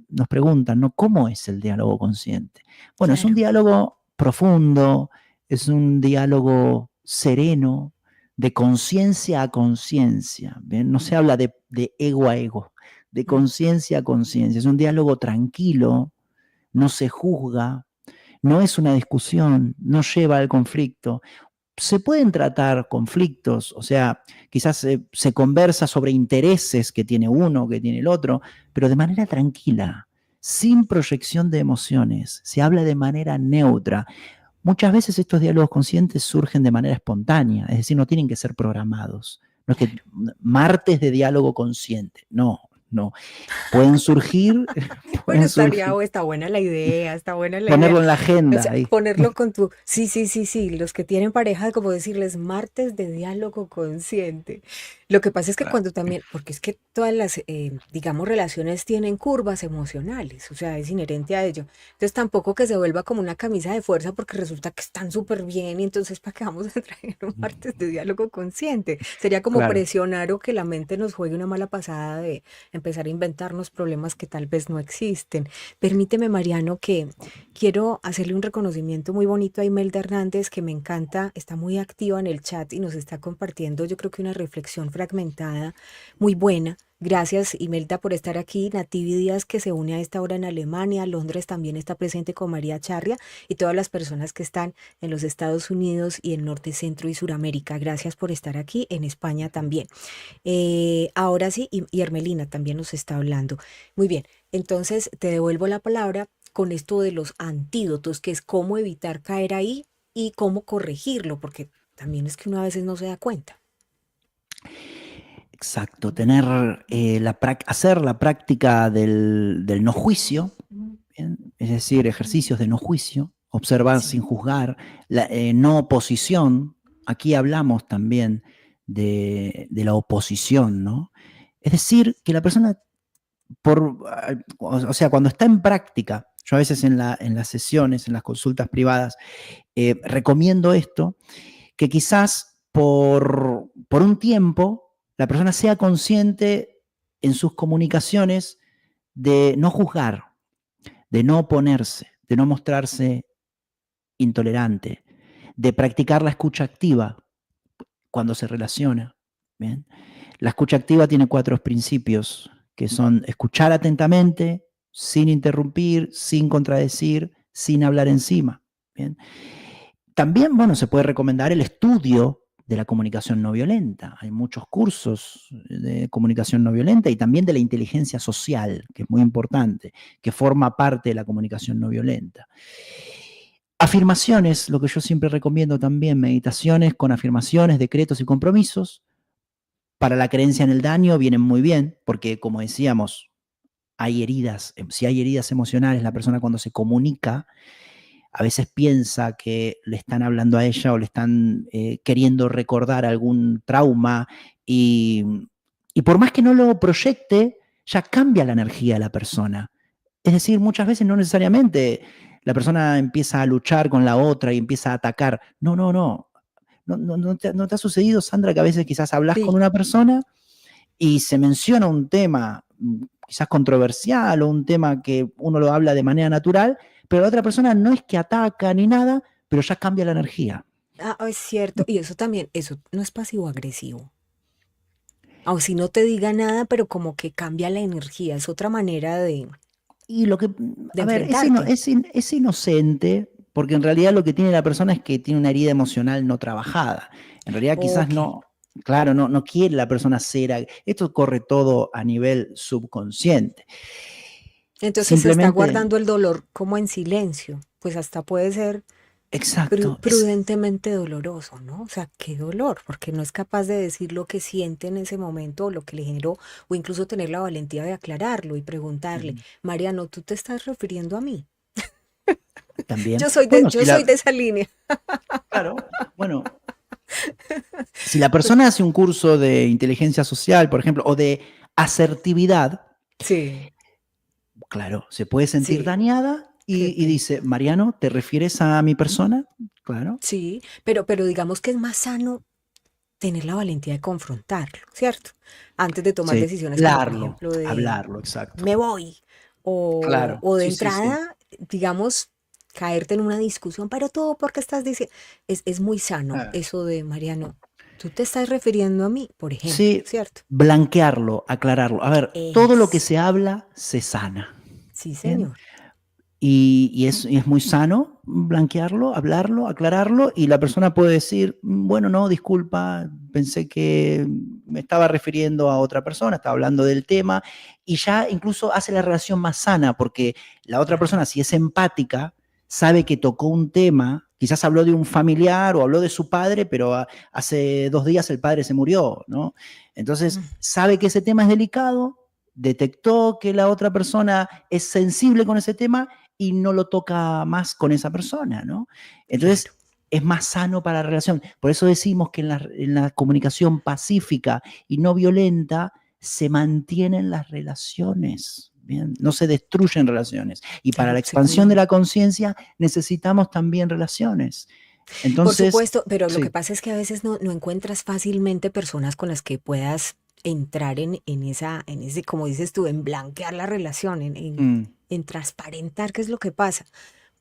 nos preguntan, ¿no? ¿Cómo es el diálogo consciente? Bueno, es un Claro. diálogo profundo, es un diálogo sereno, de conciencia a conciencia, ¿bien? No se habla de ego a ego, de Mm. conciencia a conciencia. Es un diálogo tranquilo, no se juzga, no es una discusión, no lleva al conflicto. Se pueden tratar conflictos, o sea, quizás se conversa sobre intereses que tiene uno, que tiene el otro, pero de manera tranquila, sin proyección de emociones. Se habla de manera neutra. Muchas veces estos diálogos conscientes surgen de manera espontánea, es decir, no tienen que ser programados. No es que Claro. martes de diálogo consciente, no, no. Pueden surgir, Bueno, pueden surgir, está buena la idea, está buena la idea. ponerlo en la O agenda sea, ahí. ponerlo con tu, sí, sí, sí, sí, los que tienen pareja, como decirles martes de diálogo consciente. Lo que pasa es que cuando también, porque es que todas las, digamos, relaciones tienen curvas emocionales, o sea, es inherente a ello. Entonces tampoco que se vuelva como una camisa de fuerza porque resulta que están súper bien y entonces ¿para qué vamos a traer un martes de diálogo consciente? Sería como Claro. presionar o que la mente nos juegue una mala pasada de empezar a inventarnos problemas que tal vez no existen. Permíteme, Mariano, que quiero hacerle un reconocimiento muy bonito a Imelda Hernández, que me encanta, está muy activa en el chat y nos está compartiendo, yo creo que una reflexión fragmentada muy buena. Gracias, Imelda, por estar aquí. Nativi Díaz, que se une a esta hora en Alemania. Londres también está presente con María Charria y todas las personas que están en los Estados Unidos y en Norte, Centro y Suramérica. Gracias por estar aquí, en España también. Ahora sí, y Hermelina también nos está hablando. Muy bien, entonces te devuelvo la palabra con esto de los antídotos, que es cómo evitar caer ahí y cómo corregirlo, porque también es que uno a veces no se da cuenta. Exacto, tener, hacer la práctica del no juicio, ¿bien? Es decir, ejercicios de no juicio, observar sin Sí. juzgar, la no oposición. Aquí hablamos también de la oposición, ¿no? Es decir, que la persona, o sea, cuando está en práctica, yo a veces en las sesiones, en las consultas privadas, recomiendo esto, que quizás por un tiempo la persona sea consciente en sus comunicaciones de no juzgar, de no oponerse, de no mostrarse intolerante, de practicar la escucha activa cuando se relaciona. ¿Bien? La escucha activa tiene 4 principios, que son escuchar atentamente, sin interrumpir, sin contradecir, sin hablar encima. ¿Bien? También, bueno, se puede recomendar el estudio de la comunicación no violenta. Hay muchos cursos de comunicación no violenta y también de la inteligencia social, que es muy importante, que forma parte de la comunicación no violenta. Afirmaciones, lo que yo siempre recomiendo también, meditaciones con afirmaciones, decretos y compromisos. Para la creencia en el daño vienen muy bien, porque como decíamos, hay heridas, si hay heridas emocionales, la persona cuando se comunica a veces piensa que le están hablando a ella o le están queriendo recordar algún trauma y, y por más que no lo proyecte, ya cambia la energía de la persona. Es decir, muchas veces no necesariamente la persona empieza a luchar con la otra y empieza a atacar. No, no, no. ¿No te ha sucedido, Sandra, que a veces quizás hablas con Sí. una persona y se menciona un tema quizás controversial o un tema que uno lo habla de manera natural, pero la otra persona no es que ataca ni nada, pero ya cambia la energía? Ah, es cierto. Y eso también, eso no es pasivo-agresivo. O si no te diga nada, pero como que cambia la energía. Es otra manera Y lo que, de a ver, enfrentarte. es inocente, porque en realidad lo que tiene la persona es que tiene una herida emocional no trabajada. En realidad quizás Ok. no, claro, no quiere la persona ser, esto corre todo a nivel subconsciente. Entonces se está Simplemente, guardando el dolor como en silencio. Pues hasta puede ser exacto, prudentemente doloroso, ¿no? O sea, qué dolor, porque no es capaz de decir lo que siente en ese momento o lo que le generó, o incluso tener la valentía de aclararlo y preguntarle, Mariano, ¿tú te estás refiriendo a mí? también. Yo soy de esa línea. Claro, bueno, si la persona hace un curso de inteligencia social, por ejemplo, o de asertividad, Sí, claro, se puede sentir sí, dañada qué y pena. dice, Mariano, ¿te refieres a mi persona? Claro. Sí, pero digamos que es más sano tener la valentía de confrontarlo, ¿cierto? Antes de tomar Sí, decisiones como por ejemplo de hablarlo, exacto. me voy Claro, o de sí, sí, sí. entrada, digamos, caerte en una discusión, pero todo porque estás diciendo, es muy sano Ah, eso de Mariano, tú te estás refiriendo a mí, por ejemplo, sí, ¿cierto? blanquearlo, aclararlo. A ver, todo lo que Es, se habla se sana. sí, Bien. señor. Y es muy sano blanquearlo, hablarlo, aclararlo, y la persona puede decir, bueno, no, disculpa, pensé que me estaba refiriendo a otra persona, estaba hablando del tema, y ya incluso hace la relación más sana, porque la otra Claro. persona, si es empática, sabe que tocó un tema, quizás habló de un familiar o habló de su padre, pero hace 2 días el padre se murió, ¿no? Mm, Entonces, sabe que ese tema es delicado, detectó que la otra persona es sensible con ese tema y no lo toca más con esa persona, ¿no? claro. Entonces, es más sano para la relación. Por eso decimos que en la comunicación pacífica y no violenta se mantienen las relaciones, ¿bien? No se destruyen relaciones. Y para Claro, la se expansión de cuidan. la conciencia necesitamos también relaciones. Por Entonces, supuesto, pero lo que sí. pasa es que a veces no encuentras fácilmente personas con las que puedas entrar en ese, como dices tú, en blanquear la relación, Mm, en transparentar qué es lo que pasa. ujú,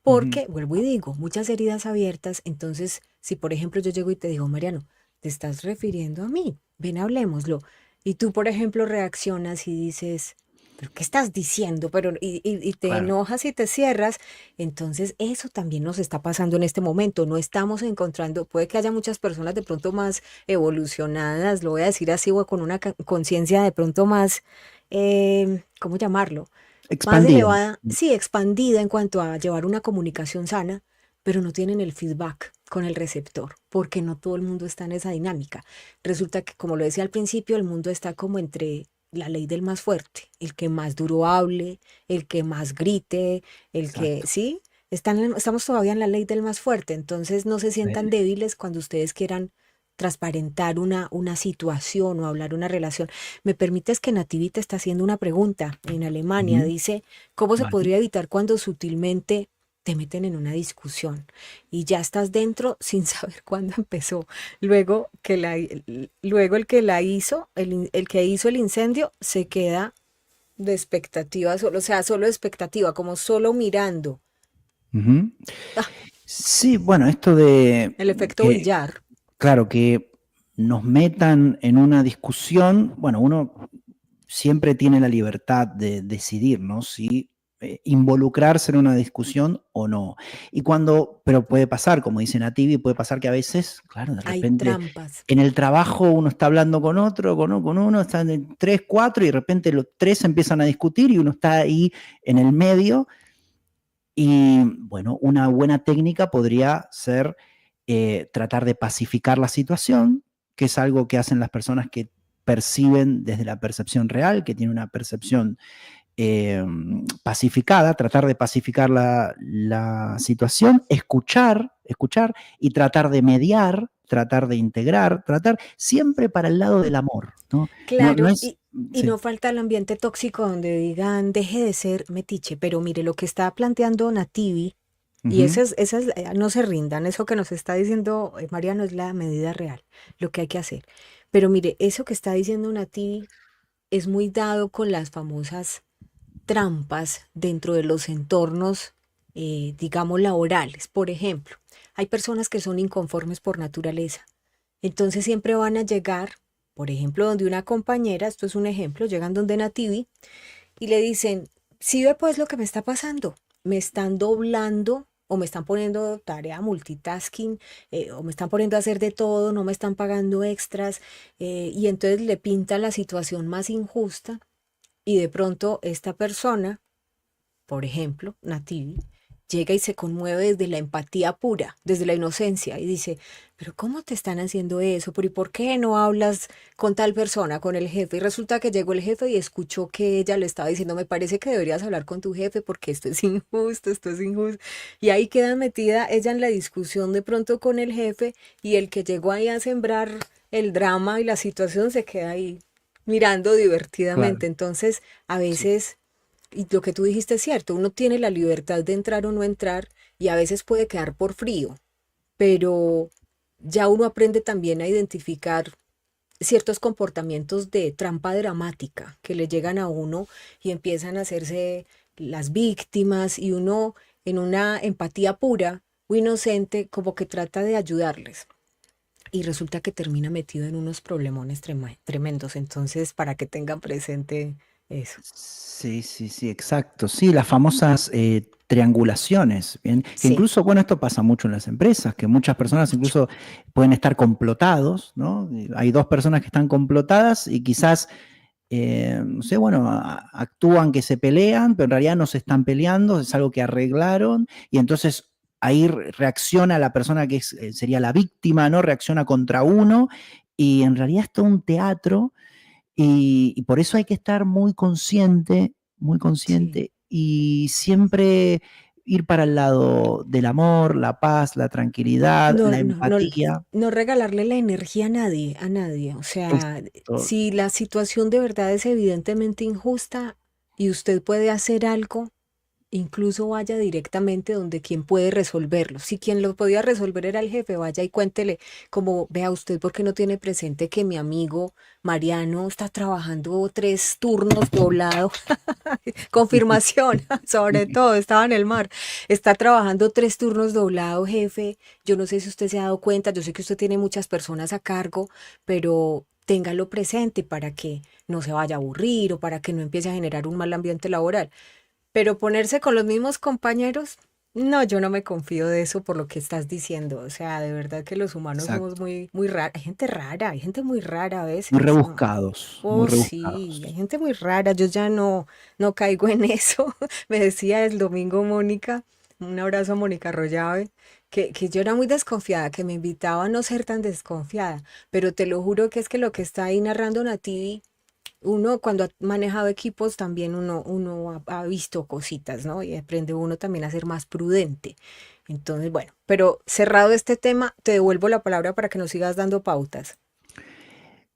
Porque, vuelvo y digo, muchas heridas abiertas, entonces, si por ejemplo yo llego y te digo, Mariano, te estás refiriendo a mí, ven, hablemoslo. Y tú, por ejemplo, reaccionas y dices, ¿pero qué estás diciendo? Pero, y te claro. enojas y te cierras. Entonces, eso también nos está pasando en este momento. No estamos encontrando, puede que haya muchas personas de pronto más evolucionadas, lo voy a decir así, o con una conciencia de pronto más, ¿cómo llamarlo? Más Expandida. elevada, sí, expandida en cuanto a llevar una comunicación sana, pero no tienen el feedback. con el receptor, porque no todo el mundo está en esa dinámica. Resulta que, como lo decía al principio, el mundo está como entre la ley del más fuerte, el que más duro hable, el que más grite, el que, Exacto. ¿sí? Estamos todavía en la ley del más fuerte, entonces no se sientan Eh, débiles cuando ustedes quieran transparentar una situación o hablar una relación. Me permites que Nativi te está haciendo una pregunta en Alemania. Ujú. Dice, ¿cómo se Vale. podría evitar cuando sutilmente te meten en una discusión y ya estás dentro sin saber cuándo empezó? Luego el que la hizo, el que hizo el incendio, se queda de expectativa, solo, o sea, solo de expectativa, como solo mirando. Ujú. Ah, Sí, bueno, esto de el efecto que, billar. claro, que nos metan en una discusión, bueno, uno siempre tiene la libertad de decidir, ¿no? Si involucrarse en una discusión o no. Y cuando, pero puede pasar, como dice Nativi, puede pasar que a veces, claro, de Hay repente trampas. en el trabajo uno está hablando con otro, con uno, están en tres, cuatro, y de repente los tres empiezan a discutir y uno está ahí en el medio. Y bueno, una buena técnica podría ser tratar de pacificar la situación, que es algo que hacen las personas que perciben desde la percepción real, que tienen una percepción pacificada, tratar de pacificar la situación, escuchar y tratar de mediar, tratar de integrar, tratar siempre para el lado del amor, ¿no? No, no Claro, es, y sí. no falta el ambiente tóxico donde digan, deje de ser metiche, pero mire, lo que está planteando Nativi, y Ujú. no se rindan, eso que nos está diciendo Mariano es la medida real, lo que hay que hacer. Pero mire, eso que está diciendo Nativi es muy dado con las famosas trampas dentro de los entornos, digamos, laborales. Por ejemplo, hay personas que son inconformes por naturaleza. Entonces siempre van a llegar, por ejemplo, donde una compañera, esto es un ejemplo, llegan donde Nativi y le dicen, sí ve pues lo que me está pasando, me están doblando o me están poniendo tarea multitasking, o me están poniendo a hacer de todo, no me están pagando extras, y entonces le pinta la situación más injusta y de pronto esta persona, por ejemplo, Nativi, llega y se conmueve desde la empatía pura, desde la inocencia, y dice, pero ¿cómo te están haciendo eso? ¿Pero y por qué no hablas con tal persona, con el jefe? Y resulta que llegó el jefe y escuchó que ella le estaba diciendo, me parece que deberías hablar con tu jefe porque esto es injusto, esto es injusto. Y ahí queda metida ella en la discusión de pronto con el jefe y el que llegó ahí a sembrar el drama y la situación se queda ahí mirando Claro, divertidamente. Entonces, a sí. veces y lo que tú dijiste es cierto, uno tiene la libertad de entrar o no entrar y a veces puede quedar por frío, pero ya uno aprende también a identificar ciertos comportamientos de trampa dramática que le llegan a uno y empiezan a hacerse las víctimas y uno en una empatía pura o inocente como que trata de ayudarles y resulta que termina metido en unos problemones tremendos. Entonces, para que tengan presente eso. Sí, sí, sí, exacto. Sí, las famosas triangulaciones, ¿bien? Que Sí, incluso, bueno, esto pasa mucho en las empresas, que muchas personas mucho. incluso pueden estar complotados, ¿no? Hay dos personas que están complotadas y quizás, no sé, bueno, actúan que se pelean, pero en realidad no se están peleando, es algo que arreglaron y entonces ahí reacciona la persona que sería la víctima, ¿no? Reacciona contra uno y en realidad es todo un teatro y por eso hay que estar muy Sí. consciente y siempre ir para el lado del amor, la paz, la tranquilidad, No, la no, no, empatía. no regalarle la energía a nadie, a nadie. O sea, Esto, si la situación de verdad es evidentemente injusta y usted puede hacer algo, incluso vaya directamente donde quien puede resolverlo. Si quien lo podía resolver era el jefe, vaya y cuéntele, como vea usted, ¿por qué no tiene presente que mi amigo Mariano está trabajando 3 turnos doblados? Confirmación, sobre todo, estaba en el mar. Está trabajando 3 turnos doblados, jefe. Yo no sé si usted se ha dado cuenta, yo sé que usted tiene muchas personas a cargo, pero téngalo presente para que no se vaya a aburrir o para que no empiece a generar un mal ambiente laboral. Pero ponerse con los mismos compañeros, no, yo no me confío de eso por lo que estás diciendo. O sea, de verdad que los humanos somos exacto. muy, muy raros. Hay gente rara, hay gente muy rara a Muy veces, ¿no? rebuscados, muy Oh, sí, hay rebuscados. gente muy rara, yo ya no caigo en eso. Me decía el domingo Mónica, un abrazo a Mónica Arroyave, que yo era muy desconfiada, que me invitaba a no ser tan desconfiada, pero te lo juro que es que lo que está ahí narrando Nativi, uno cuando ha manejado equipos también uno ha visto cositas, ¿no? Y aprende uno también a ser más prudente. Entonces, bueno, pero cerrado este tema, te devuelvo la palabra para que nos sigas dando pautas.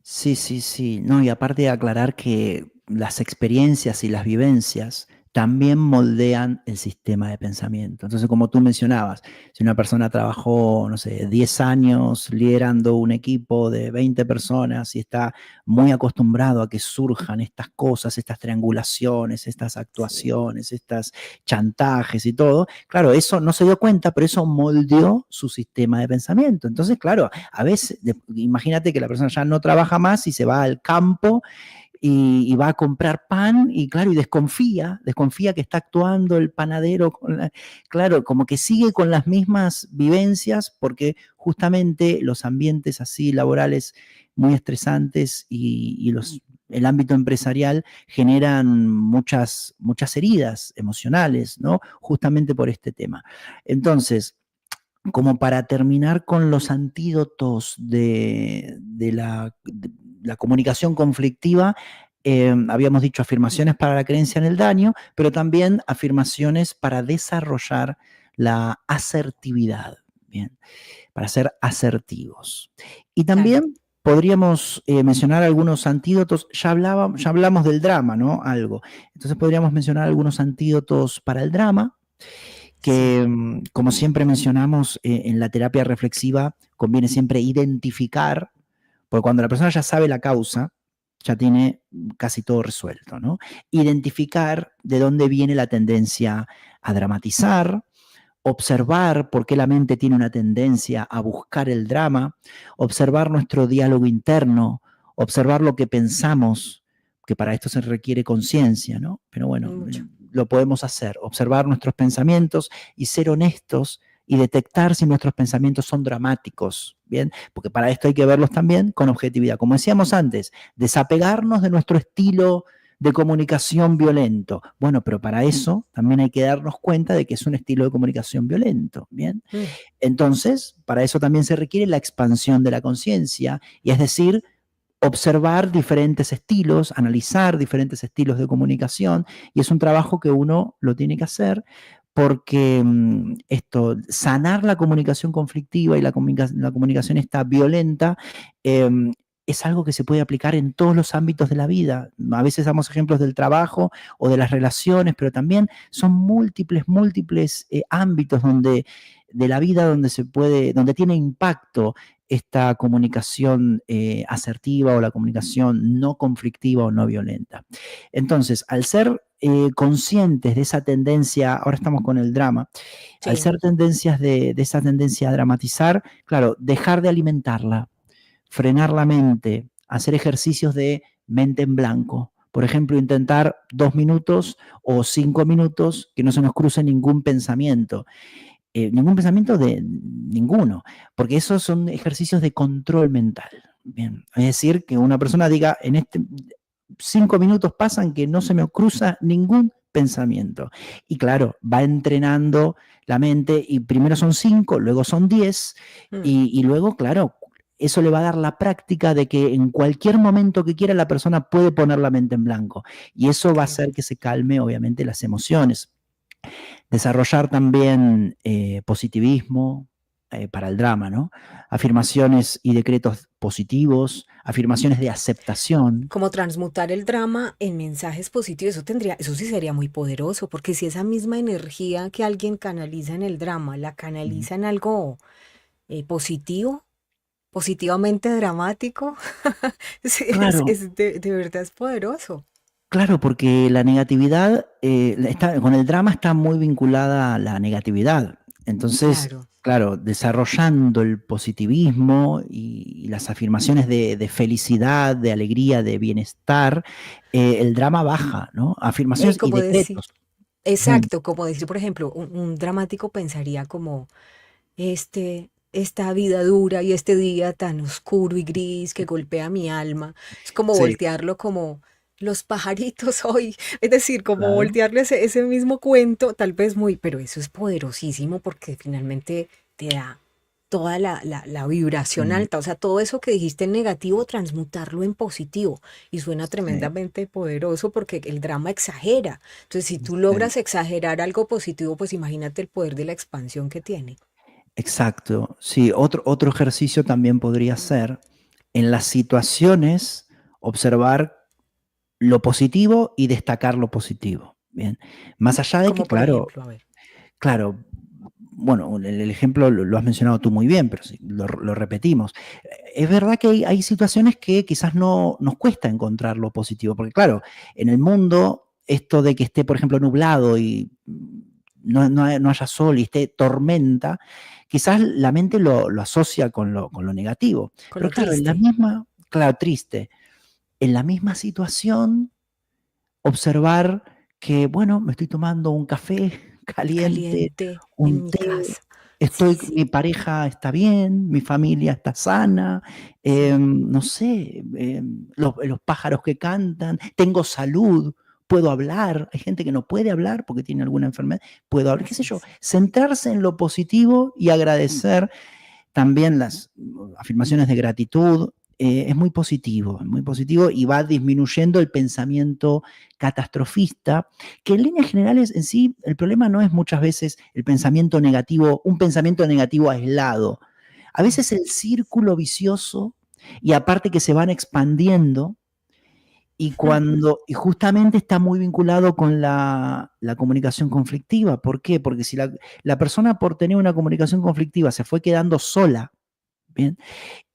Sí, sí, sí. No, y aparte de aclarar que las experiencias y las vivencias también moldean el sistema de pensamiento. Entonces, como tú mencionabas, si una persona trabajó, no sé, 10 años liderando un equipo de 20 personas y está muy acostumbrado a que surjan estas cosas, estas triangulaciones, estas Sí. actuaciones, estas chantajes y todo, claro, eso no se dio cuenta, pero eso moldeó su sistema de pensamiento. Entonces, claro, a veces, imagínate que la persona ya no trabaja más y se va al campo y va a comprar pan y claro, y desconfía que está actuando el panadero, claro, como que sigue con las mismas vivencias porque justamente los ambientes así laborales muy estresantes el ámbito empresarial generan muchas heridas emocionales, ¿no? Justamente por este tema. Entonces, como para terminar con los antídotos de la comunicación conflictiva, habíamos dicho afirmaciones para la creencia en el daño, pero también afirmaciones para desarrollar la asertividad, bien, para ser asertivos. Y Claro. también podríamos mencionar algunos antídotos, ya hablamos del drama, ¿no? Algo. Entonces podríamos mencionar algunos antídotos para el drama, Sí. que, como siempre mencionamos, en la terapia reflexiva conviene siempre identificar, porque cuando la persona ya sabe la causa, ya tiene casi todo resuelto, ¿no? Identificar de dónde viene la tendencia a dramatizar, observar por qué la mente tiene una tendencia a buscar el drama, observar nuestro diálogo interno, observar lo que pensamos, que para esto se requiere conciencia, ¿no? Pero bueno, Mucho. lo podemos hacer, observar nuestros pensamientos y ser honestos y detectar si nuestros pensamientos son dramáticos, ¿bien? Porque para esto hay que verlos también con objetividad. Como decíamos antes, desapegarnos de nuestro estilo de comunicación violento. Bueno, pero para eso también hay que darnos cuenta de que es un estilo de comunicación violento, ¿bien? Mm. Entonces, para eso también se requiere la expansión de la conciencia, y es decir, observar diferentes estilos, analizar diferentes estilos de comunicación, y es un trabajo que uno lo tiene que hacer porque sanar la comunicación conflictiva y la comunicación está violenta, eh, es algo que se puede aplicar en todos los ámbitos de la vida. A veces damos ejemplos del trabajo o de las relaciones, pero también son múltiples ámbitos de la vida donde tiene impacto esta comunicación asertiva o la comunicación no conflictiva o no violenta. Entonces, al ser conscientes de esa tendencia, ahora estamos con el drama, al Sí. ser tendencias de esa tendencia a dramatizar, claro, dejar de alimentarla, frenar la mente, hacer ejercicios de mente en blanco. Por ejemplo, intentar 2 minutos o 5 minutos que no se nos cruce ningún pensamiento de ninguno, porque esos son ejercicios de control mental. Bien, es decir, que una persona diga, en 5 minutos pasan que no se me cruza ningún pensamiento. Y claro, va entrenando la mente y primero son 5, luego son 10 Mm. y luego, claro, eso le va a dar la práctica de que en cualquier momento que quiera la persona puede poner la mente en blanco. Y eso va a Claro. hacer que se calme, obviamente, las emociones. Desarrollar también positivismo para el drama, ¿no? Afirmaciones y decretos positivos, afirmaciones de aceptación. Como transmutar el drama en mensajes positivos, eso sí sería muy poderoso, porque si esa misma energía que alguien canaliza en el drama, la Ujú. canaliza en algo positivo, positivamente dramático, sí, Claro, de verdad es poderoso. claro, porque la negatividad, con el drama está muy vinculada a la negatividad. Entonces, Claro. claro, desarrollando el positivismo y las afirmaciones de felicidad, de alegría, de bienestar, el drama baja, ¿no? Afirmaciones y Como decir, decretos. Ujú. exacto, como decir, por ejemplo, un dramático pensaría como, esta vida dura y este día tan oscuro y gris que golpea mi alma. Es como Sí, voltearlo como los pajaritos hoy. Es decir, como claro. voltearle ese mismo cuento, tal vez muy, pero eso es poderosísimo porque finalmente te da toda la vibración Sí, alta, o sea, todo eso que dijiste en negativo, transmutarlo en positivo. Y suena sí, tremendamente poderoso porque el drama exagera. Entonces, si tú sí. logras exagerar algo positivo, pues imagínate el poder de la expansión que tiene. Exacto. Sí, otro ejercicio también podría ser en las situaciones observar lo positivo y destacar lo positivo. Bien. Más allá de que, Como por claro, ejemplo, a ver, claro, bueno, el ejemplo lo has mencionado tú muy bien, pero sí, lo repetimos. Es verdad que hay situaciones que quizás no nos cuesta encontrar lo positivo, porque claro, en el mundo, esto de que esté, por ejemplo, nublado y no haya sol y esté tormenta, quizás la mente lo asocia con lo negativo. con Pero lo claro, en la triste, misma, claro, triste, en la misma situación, observar que, bueno, me estoy tomando un café caliente, caliente en un mi té, casa. Sí, sí. mi pareja está bien, mi familia está sana, Sí, no sé, los pájaros que cantan, tengo salud, puedo hablar, hay gente que no puede hablar porque tiene alguna enfermedad, puedo hablar, qué sé así yo, es. centrarse en lo positivo y agradecer también las afirmaciones de gratitud. Es muy positivo y va disminuyendo el pensamiento catastrofista, que en líneas generales en sí el problema no es muchas veces el pensamiento negativo, un pensamiento negativo aislado. A Mm. veces el círculo vicioso y aparte que se van expandiendo y justamente está muy vinculado con la comunicación conflictiva. ¿Por qué? Porque si la persona por tener una comunicación conflictiva se fue quedando sola, ¿bien?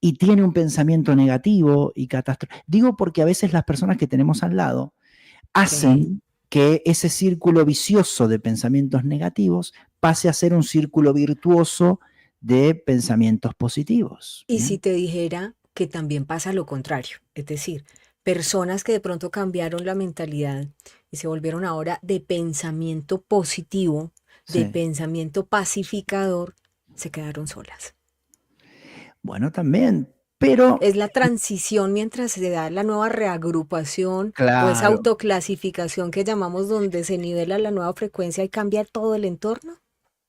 Y tiene un pensamiento negativo y catastrófico. Digo porque a veces las personas que tenemos al lado Sí. hacen que ese círculo vicioso de pensamientos negativos pase a ser un círculo virtuoso de pensamientos positivos. Y si ¿Bien? te dijera que también pasa lo contrario, es decir, personas que de pronto cambiaron la mentalidad y se volvieron ahora de pensamiento positivo, de Sí. pensamiento pacificador, se quedaron solas. Bueno, también, pero Es la transición mientras se da la nueva reagrupación o esa claro, autoclasificación que llamamos donde se nivela la nueva frecuencia y cambia todo el entorno.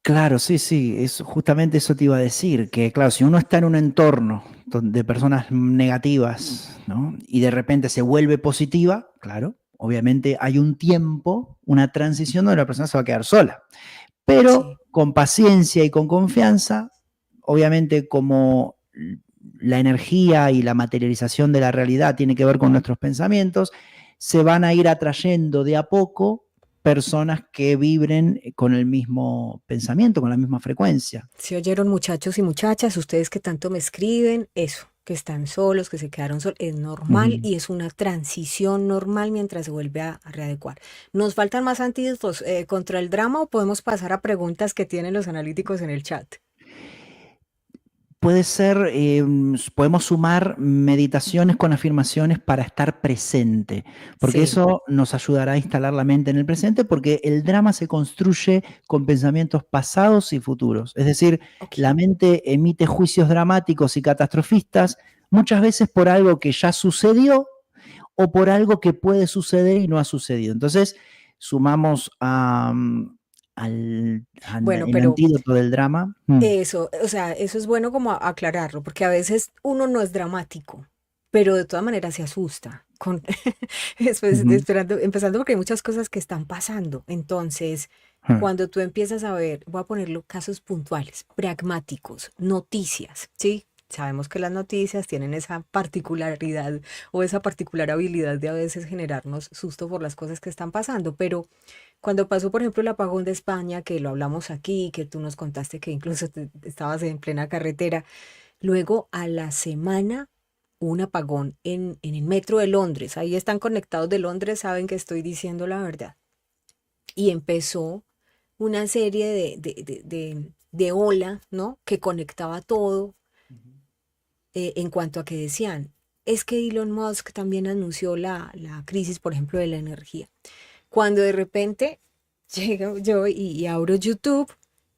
claro, sí, sí, justamente eso te iba a decir, que claro, si uno está en un entorno de personas negativas, ¿no? Y de repente se vuelve positiva, claro, obviamente hay un tiempo, una transición donde la persona se va a quedar sola, Sí. pero con paciencia y con confianza, obviamente como la energía y la materialización de la realidad tiene que ver con nuestros pensamientos, se van a ir atrayendo de a poco personas que vibren con el mismo pensamiento, con la misma frecuencia. Si oyeron muchachos y muchachas, ustedes que tanto me escriben, eso, que están solos, que se quedaron solos, es normal Ujú. y es una transición normal mientras se vuelve a readecuar. ¿Nos faltan más antídotos contra el drama o podemos pasar a preguntas que tienen los analíticos en el chat? Puede ser, podemos sumar meditaciones con afirmaciones para estar presente, porque Sí, eso nos ayudará a instalar la mente en el presente, porque el drama se construye con pensamientos pasados y futuros. Es decir, ok. la mente emite juicios dramáticos y catastrofistas muchas veces por algo que ya sucedió o por algo que puede suceder y no ha sucedido. Entonces, sumamos Bueno, el pero antídoto del drama. Mm, eso, o sea, eso es bueno como aclararlo, porque a veces uno no es dramático, pero de todas maneras se asusta. ujú, Esperando, empezando porque hay muchas cosas que están pasando. Entonces, mm. cuando tú empiezas a ver, voy a ponerlo casos puntuales, pragmáticos, noticias, ¿sí? Sabemos que las noticias tienen esa particularidad o esa particular habilidad de a veces generarnos susto por las cosas que están pasando, pero cuando pasó, por ejemplo, el apagón de España, que lo hablamos aquí, que tú nos contaste que incluso estabas en plena carretera, luego a la semana un apagón en el metro de Londres. Ahí están conectados de Londres, saben que estoy diciendo la verdad. Y empezó una serie de ola, ¿no? Que conectaba todo en cuanto a que decían, es que Elon Musk también anunció la crisis, por ejemplo, de la energía. Cuando de repente llego yo y abro YouTube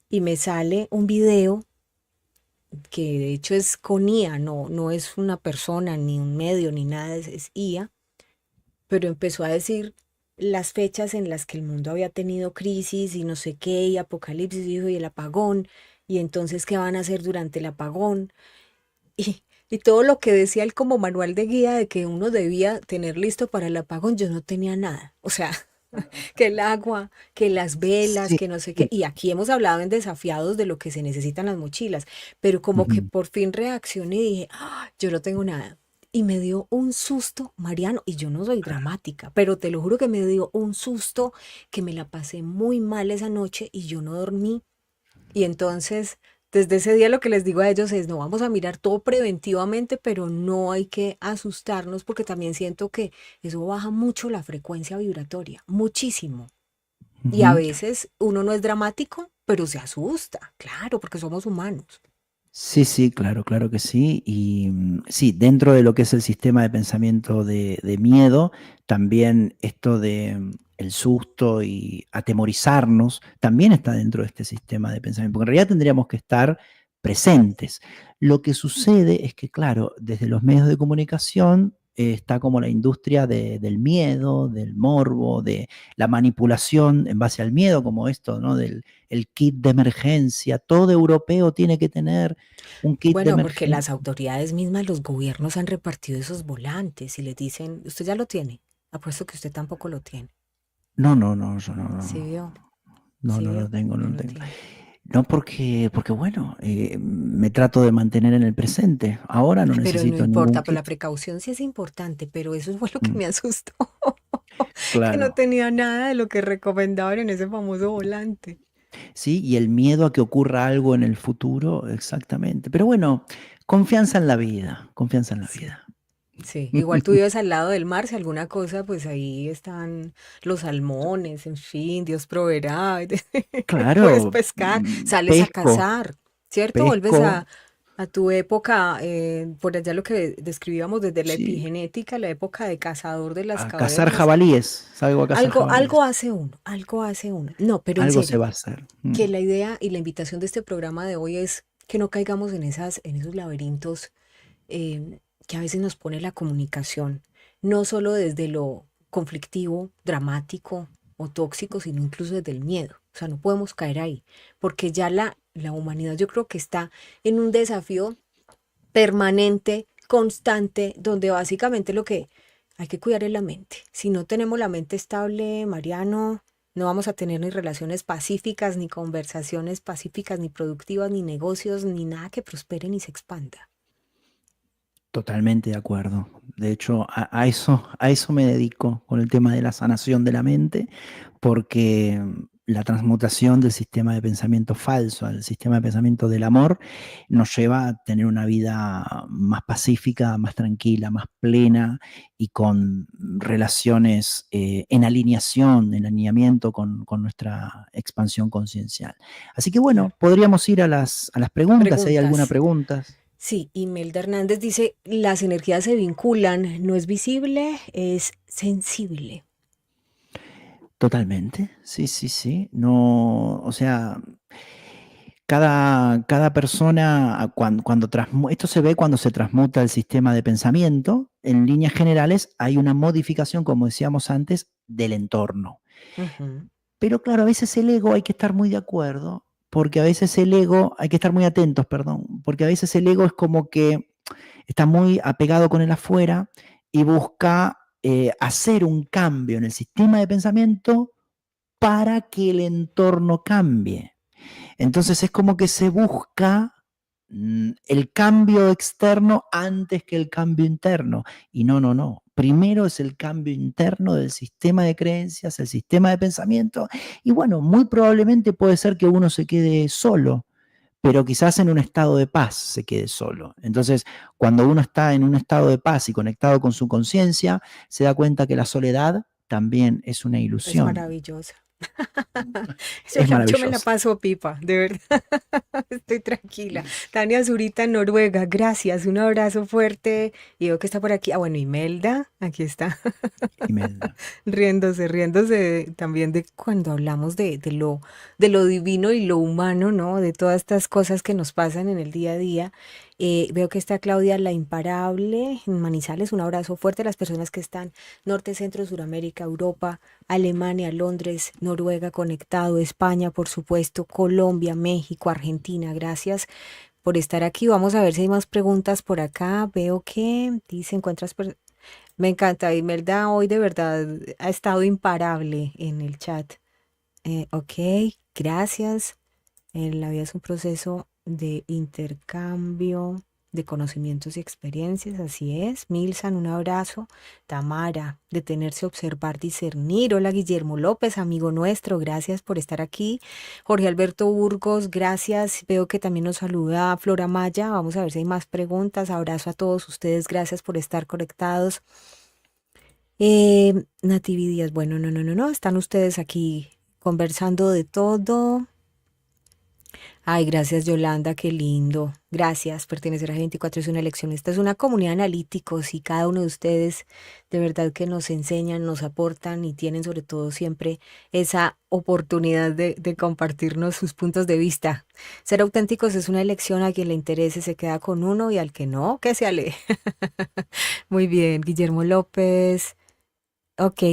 y me sale un video que de hecho es con IA, no es una persona, ni un medio, ni nada, es IA, pero empezó a decir las fechas en las que el mundo había tenido crisis y no sé qué, y apocalipsis, dijo, y el apagón. y entonces qué van a hacer durante el apagón y todo lo que decía él como manual de guía de que uno debía tener listo para el apagón, yo no tenía nada. O sea, que el agua, que las velas, Sí. que no sé qué. Y aquí hemos hablado en desafiados de lo que se necesitan las mochilas, pero como que Ujú. por fin reaccioné y dije, "Ah, yo no tengo nada". Y me dio un susto, Mariano, y yo no soy dramática, pero te lo juro que me dio un susto que me la pasé muy mal esa noche y yo no dormí. Y entonces, desde ese día lo que les digo a ellos es, no vamos a mirar todo preventivamente, pero no hay que asustarnos porque también siento que eso baja mucho la frecuencia vibratoria, muchísimo. Y a Ujú. veces uno no es dramático, pero se asusta, claro, porque somos humanos. Sí, sí, claro, claro que sí. Y sí, dentro de lo que es el sistema de pensamiento de miedo, también esto de el susto y atemorizarnos, también está dentro de este sistema de pensamiento, porque en realidad tendríamos que estar presentes. Lo que sucede es que, claro, desde los medios de comunicación está como la industria del miedo, del morbo, de la manipulación en base al miedo, como esto, ¿no? Del el kit de emergencia. Todo europeo tiene que tener un kit de Bueno, porque las emergencia. autoridades mismas, los gobiernos han repartido esos volantes y les dicen, usted ya lo tiene. Apuesto que usted tampoco lo tiene. No, no, no, yo no, no, ¿Sí vio? no, ¿Sí no lo vio? tengo, no No lo lo tengo. tiene. No porque bueno, me trato de mantener en el presente. Ahora no Ay, pero no necesito ningún importa, pero la kit. precaución sí es importante, pero eso fue lo que Mm, me asustó, que no claro. tenía nada de lo que recomendaban en ese famoso volante. Sí, y el miedo a que ocurra algo en el futuro, exactamente. Pero bueno, confianza en la vida, confianza en la Sí, vida. sí. Igual tú vives al lado del mar, si alguna cosa, pues ahí están los salmones, en fin, Dios proveerá. Puedes Claro, pescar, sales a pesco, cazar, ¿cierto? Vuelves pesco a tu época, por allá lo que describíamos desde la sí, epigenética, la época de cazador de las a cazar cavernas. jabalíes, salgo a cazar Algo, jabalíes. algo hace uno, algo hace uno. No, pero en Algo se serio, va a hacer. que la idea y la invitación de este programa de hoy es que no caigamos en esos laberintos que a veces nos pone la comunicación, no solo desde lo conflictivo, dramático o tóxico, sino incluso desde el miedo. O sea, no podemos caer ahí, porque ya la humanidad yo creo que está en un desafío permanente, constante, donde básicamente lo que hay que cuidar es la mente. Si no tenemos la mente estable, Mariano, no vamos a tener ni relaciones pacíficas, ni conversaciones pacíficas, ni productivas, ni negocios, ni nada que prospere ni se expanda. Totalmente de acuerdo. De hecho, a eso me dedico con el tema de la sanación de la mente, porque la transmutación del sistema de pensamiento falso al sistema de pensamiento del amor nos lleva a tener una vida más pacífica, más tranquila, más plena y con relaciones en alineamiento con nuestra expansión conciencial. Así que Claro. bueno, podríamos ir a las preguntas, si hay alguna Preguntas. pregunta. Sí, Imelda Hernández dice, las energías se vinculan, no es visible, es sensible. Totalmente, sí, sí, sí. No, o sea, cada persona, esto se ve cuando se transmuta el sistema de pensamiento, en líneas generales hay una modificación, como decíamos antes, del entorno. Ujú. Pero claro, a veces el ego hay que estar muy de acuerdo, porque a veces el ego, hay que estar muy atentos, perdón, porque a veces el ego es como que está muy apegado con el afuera y busca hacer un cambio en el sistema de pensamiento para que el entorno cambie. Entonces es como que se busca el cambio externo antes que el cambio interno. Y no, no, no. Primero es el cambio interno del sistema de creencias, el sistema de pensamiento. Y bueno, muy probablemente puede ser que uno se quede solo, pero quizás en un estado de paz se quede solo. Entonces, cuando uno está en un estado de paz y conectado con su conciencia, se da cuenta que la soledad también es una Es ilusión. maravillosa. Es Yo me la maravillosa. paso pipa, de verdad. Estoy tranquila. Tania Zurita, Noruega, gracias. Un abrazo fuerte. Y veo que está por aquí. Ah, bueno, Imelda, aquí está. Imelda. Riéndose también de cuando hablamos de lo divino y lo humano, ¿no? De todas estas cosas que nos pasan en el día a día. Veo que está Claudia La Imparable en Manizales. Un abrazo fuerte a las personas que están Norte, Centro, Suramérica, Europa, Alemania, Londres, Noruega conectado, España, por supuesto, Colombia, México, Argentina. Gracias por estar aquí. Vamos a ver si hay más preguntas por acá. Veo que dice, me encanta, Imelda hoy de verdad ha estado imparable en el chat. Ok, gracias. La vida es un proceso de intercambio de conocimientos y experiencias, así es. Milsan, un abrazo. Tamara, detenerse, observar, discernir. Hola, Guillermo López, amigo nuestro, gracias por estar aquí. Jorge Alberto Burgos, gracias. Veo que también nos saluda Flora Maya. Vamos a ver si hay más preguntas. Abrazo a todos ustedes, gracias por estar conectados. Nativi Díaz, bueno, no, están ustedes aquí conversando de todo. Ay, gracias Yolanda, qué lindo. Gracias. Pertenecer a G24 es una elección. Esta es una comunidad de analíticos y cada uno de ustedes de verdad que nos enseñan, nos aportan y tienen sobre todo siempre esa oportunidad de compartirnos sus puntos de vista. Ser auténticos es una elección. A quien le interese se queda con uno y al que no, que se aleje. Muy bien, Guillermo López. Ok.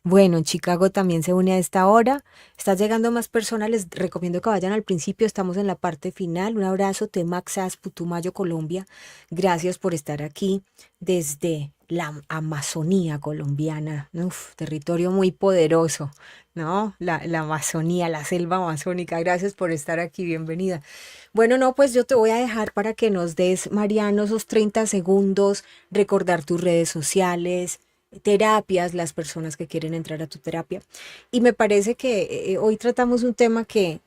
Bueno, en Chicago también se une a esta hora. Está llegando más personas. Les recomiendo que vayan al principio. Estamos en la parte final. Un abrazo, Temaxas, Putumayo, Colombia. Gracias por estar aquí desde la Amazonía colombiana. Uf, territorio muy poderoso, ¿no? La Amazonía, la selva amazónica. Gracias por estar aquí. Bienvenida. Bueno, no, pues yo te voy a dejar para que nos des, Mariano, esos 30 segundos, recordar tus redes sociales, terapias, las personas que quieren entrar a tu terapia. Y me parece que hoy tratamos un tema que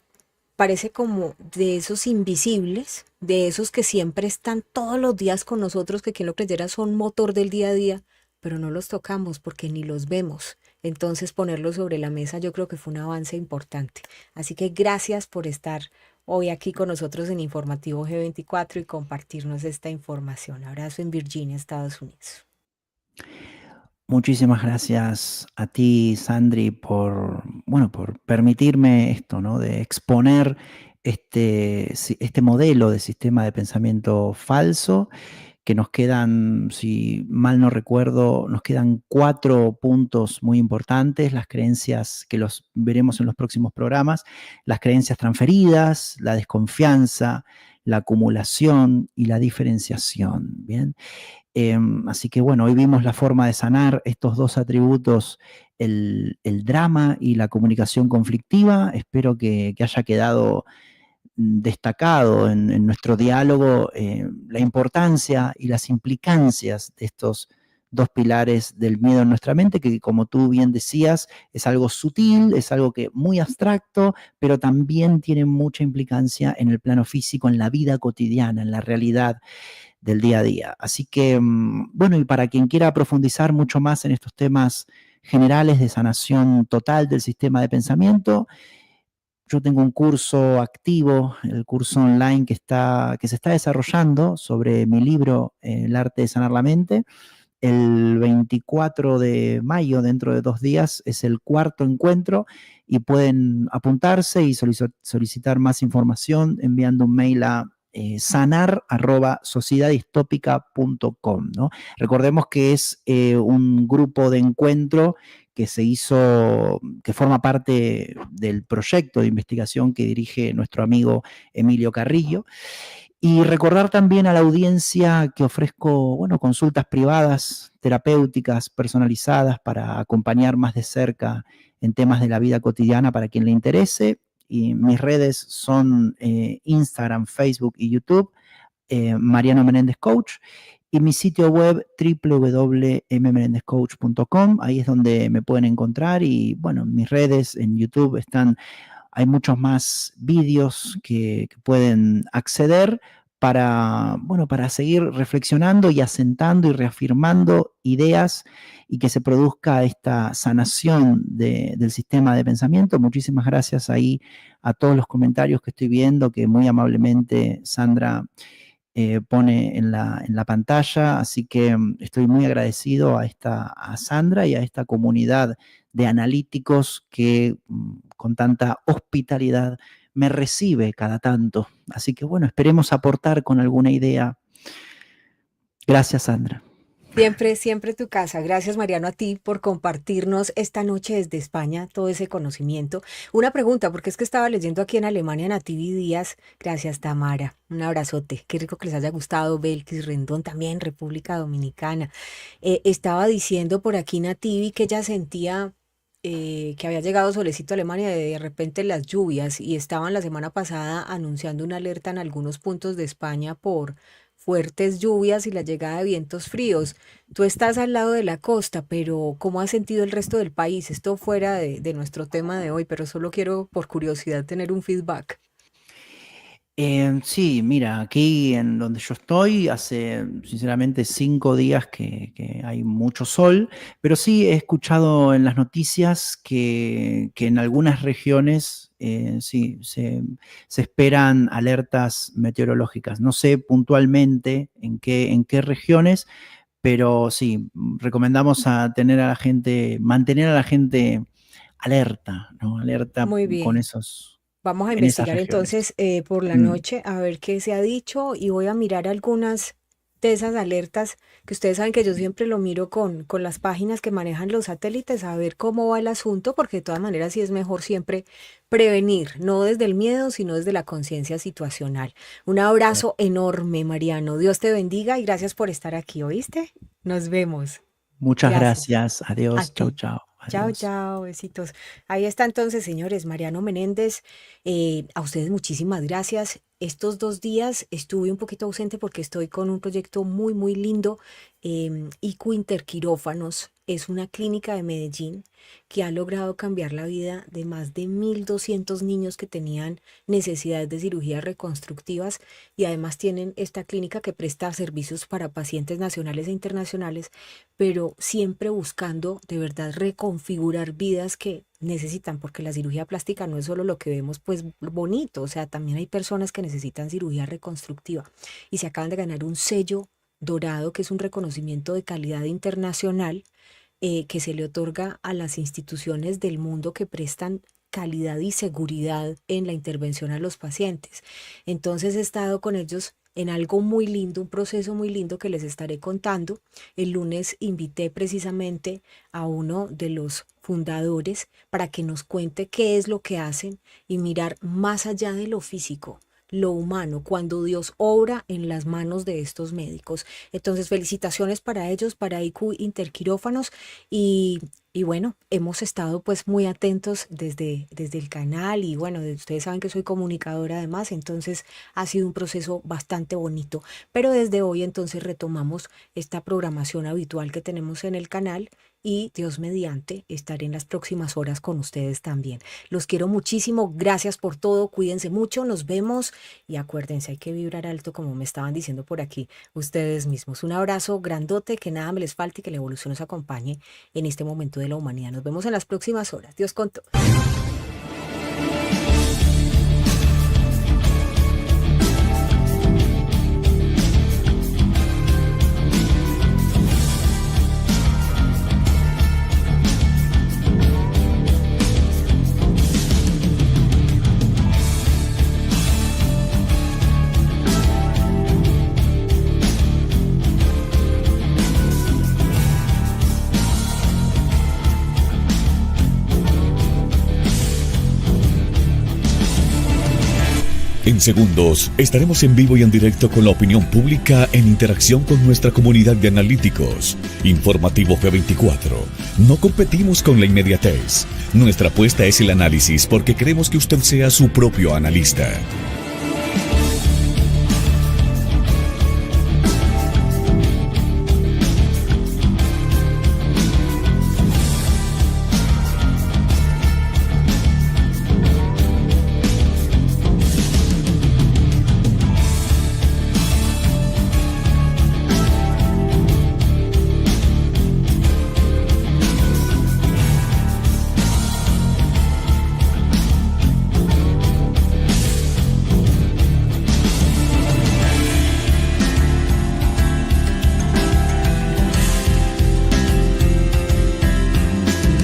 parece como de esos invisibles, de esos que siempre están todos los días con nosotros, que quien lo creyera son motor del día a día, pero no los tocamos porque ni los vemos. Entonces ponerlos sobre la mesa yo creo que fue un avance importante. Así que gracias por estar hoy aquí con nosotros en Informativo G24 y compartirnos esta información. Abrazo en Virginia, Estados Unidos. Muchísimas gracias a ti, Sandri, por permitirme esto, ¿no? De exponer este modelo de sistema de pensamiento falso, que nos quedan, si mal no recuerdo, nos quedan 4 puntos muy importantes, las creencias que los veremos en los próximos programas, las creencias transferidas, la desconfianza, la acumulación y la diferenciación, ¿bien? Así que bueno, hoy vimos la forma de sanar estos 2 atributos, el drama y la comunicación conflictiva. Espero que haya quedado destacado en nuestro diálogo la importancia y las implicancias de estos 2 pilares del miedo en nuestra mente, que como tú bien decías, es algo sutil, es algo que muy abstracto, pero también tiene mucha implicancia en el plano físico, en la vida cotidiana, en la realidad del día a día. Así que, bueno, y para quien quiera profundizar mucho más en estos temas generales de sanación total del sistema de pensamiento, yo tengo un curso activo, el curso online que se está desarrollando sobre mi libro, El arte de sanar la mente. El 24 de mayo, dentro de 2 días, es el 4º encuentro y pueden apuntarse y solicitar más información enviando un mail a sanar@sociedadistópica.com, ¿no? Recordemos que es un grupo de encuentro que se hizo, que forma parte del proyecto de investigación que dirige nuestro amigo Emilio Carrillo. Y recordar también a la audiencia que ofrezco, bueno, consultas privadas, terapéuticas, personalizadas para acompañar más de cerca en temas de la vida cotidiana para quien le interese. Y mis redes son Instagram, Facebook y YouTube, Mariano Menéndez Coach, y mi sitio web www.mmenendezcoach.com. Ahí es donde me pueden encontrar y bueno, mis redes en YouTube hay muchos más vídeos que pueden acceder para, bueno, para seguir reflexionando y asentando y reafirmando ideas y que se produzca esta sanación del sistema de pensamiento. Muchísimas gracias ahí a todos los comentarios que estoy viendo, que muy amablemente Sandra pone en la pantalla, así que estoy muy agradecido a Sandra y a esta comunidad de analíticos que con tanta hospitalidad me recibe cada tanto. Así que bueno, esperemos aportar con alguna idea. Gracias, Sandra. Siempre, siempre tu casa. Gracias, Mariano, a ti por compartirnos esta noche desde España todo ese conocimiento. Una pregunta, porque es que estaba leyendo aquí en Alemania Nativi Díaz. Gracias, Tamara. Un abrazote. Qué rico que les haya gustado. Belkis Rendón también, República Dominicana. Estaba diciendo por aquí Nativi que ella sentía que había llegado solecito a Alemania de repente las lluvias y estaban la semana pasada anunciando una alerta en algunos puntos de España por fuertes lluvias y la llegada de vientos fríos. Tú estás al lado de la costa, pero ¿cómo has sentido el resto del país? Esto fuera de nuestro tema de hoy, pero solo quiero por curiosidad tener un feedback. Sí, mira, aquí en donde yo estoy hace sinceramente 5 días que hay mucho sol, pero sí he escuchado en las noticias que en algunas regiones sí se esperan alertas meteorológicas. No sé puntualmente en qué regiones, pero sí, recomendamos mantener a la gente alerta, ¿no? Alerta Muy con bien. Vamos a en esas investigar regiones. entonces por la Mm. noche a ver qué se ha dicho y voy a mirar algunas de esas alertas que ustedes saben que yo siempre lo miro con las páginas que manejan los satélites a ver cómo va el asunto, porque de todas maneras sí es mejor siempre prevenir, no desde el miedo, sino desde la conciencia situacional. Un abrazo enorme, Mariano. Dios te bendiga y gracias por estar aquí, ¿oíste? Nos vemos. Muchas Gracias. gracias. A Adiós. Chau, ti. chau. Chao, Adiós. chao, besitos. Ahí está entonces, señores, Mariano Menéndez. A ustedes muchísimas gracias. Estos 2 días estuve un poquito ausente porque estoy con un proyecto muy, muy lindo. IQ Interquirófanos es una clínica de Medellín que ha logrado cambiar la vida de más de 1.200 niños que tenían necesidades de cirugías reconstructivas y además tienen esta clínica que presta servicios para pacientes nacionales e internacionales, pero siempre buscando de verdad reconfigurar vidas que necesitan, porque la cirugía plástica no es solo lo que vemos pues bonito, o sea, también hay personas que necesitan cirugía reconstructiva y se acaban de ganar un sello dorado que es un reconocimiento de calidad internacional que se le otorga a las instituciones del mundo que prestan calidad y seguridad en la intervención a los pacientes. Entonces he estado con ellos en algo muy lindo, un proceso muy lindo que les estaré contando. El lunes invité precisamente a uno de los fundadores para que nos cuente qué es lo que hacen y mirar más allá de lo físico, lo humano, cuando Dios obra en las manos de estos médicos. Entonces, felicitaciones para ellos, para IQ Interquirófanos y bueno, hemos estado pues muy atentos desde el canal y bueno, ustedes saben que soy comunicadora además, entonces ha sido un proceso bastante bonito. Pero desde hoy entonces retomamos esta programación habitual que tenemos en el canal y Dios mediante estaré en las próximas horas con ustedes también. Los quiero muchísimo, gracias por todo, cuídense mucho, nos vemos y acuérdense, hay que vibrar alto como me estaban diciendo por aquí ustedes mismos. Un abrazo grandote, que nada me les falte y que la evolución nos acompañe en este momento de la humanidad. Nos vemos en las próximas horas. Dios con todo. En segundos estaremos en vivo y en directo con la opinión pública en interacción con nuestra comunidad de analíticos. Informativo G24. No competimos con la inmediatez. Nuestra apuesta es el análisis porque queremos que usted sea su propio analista.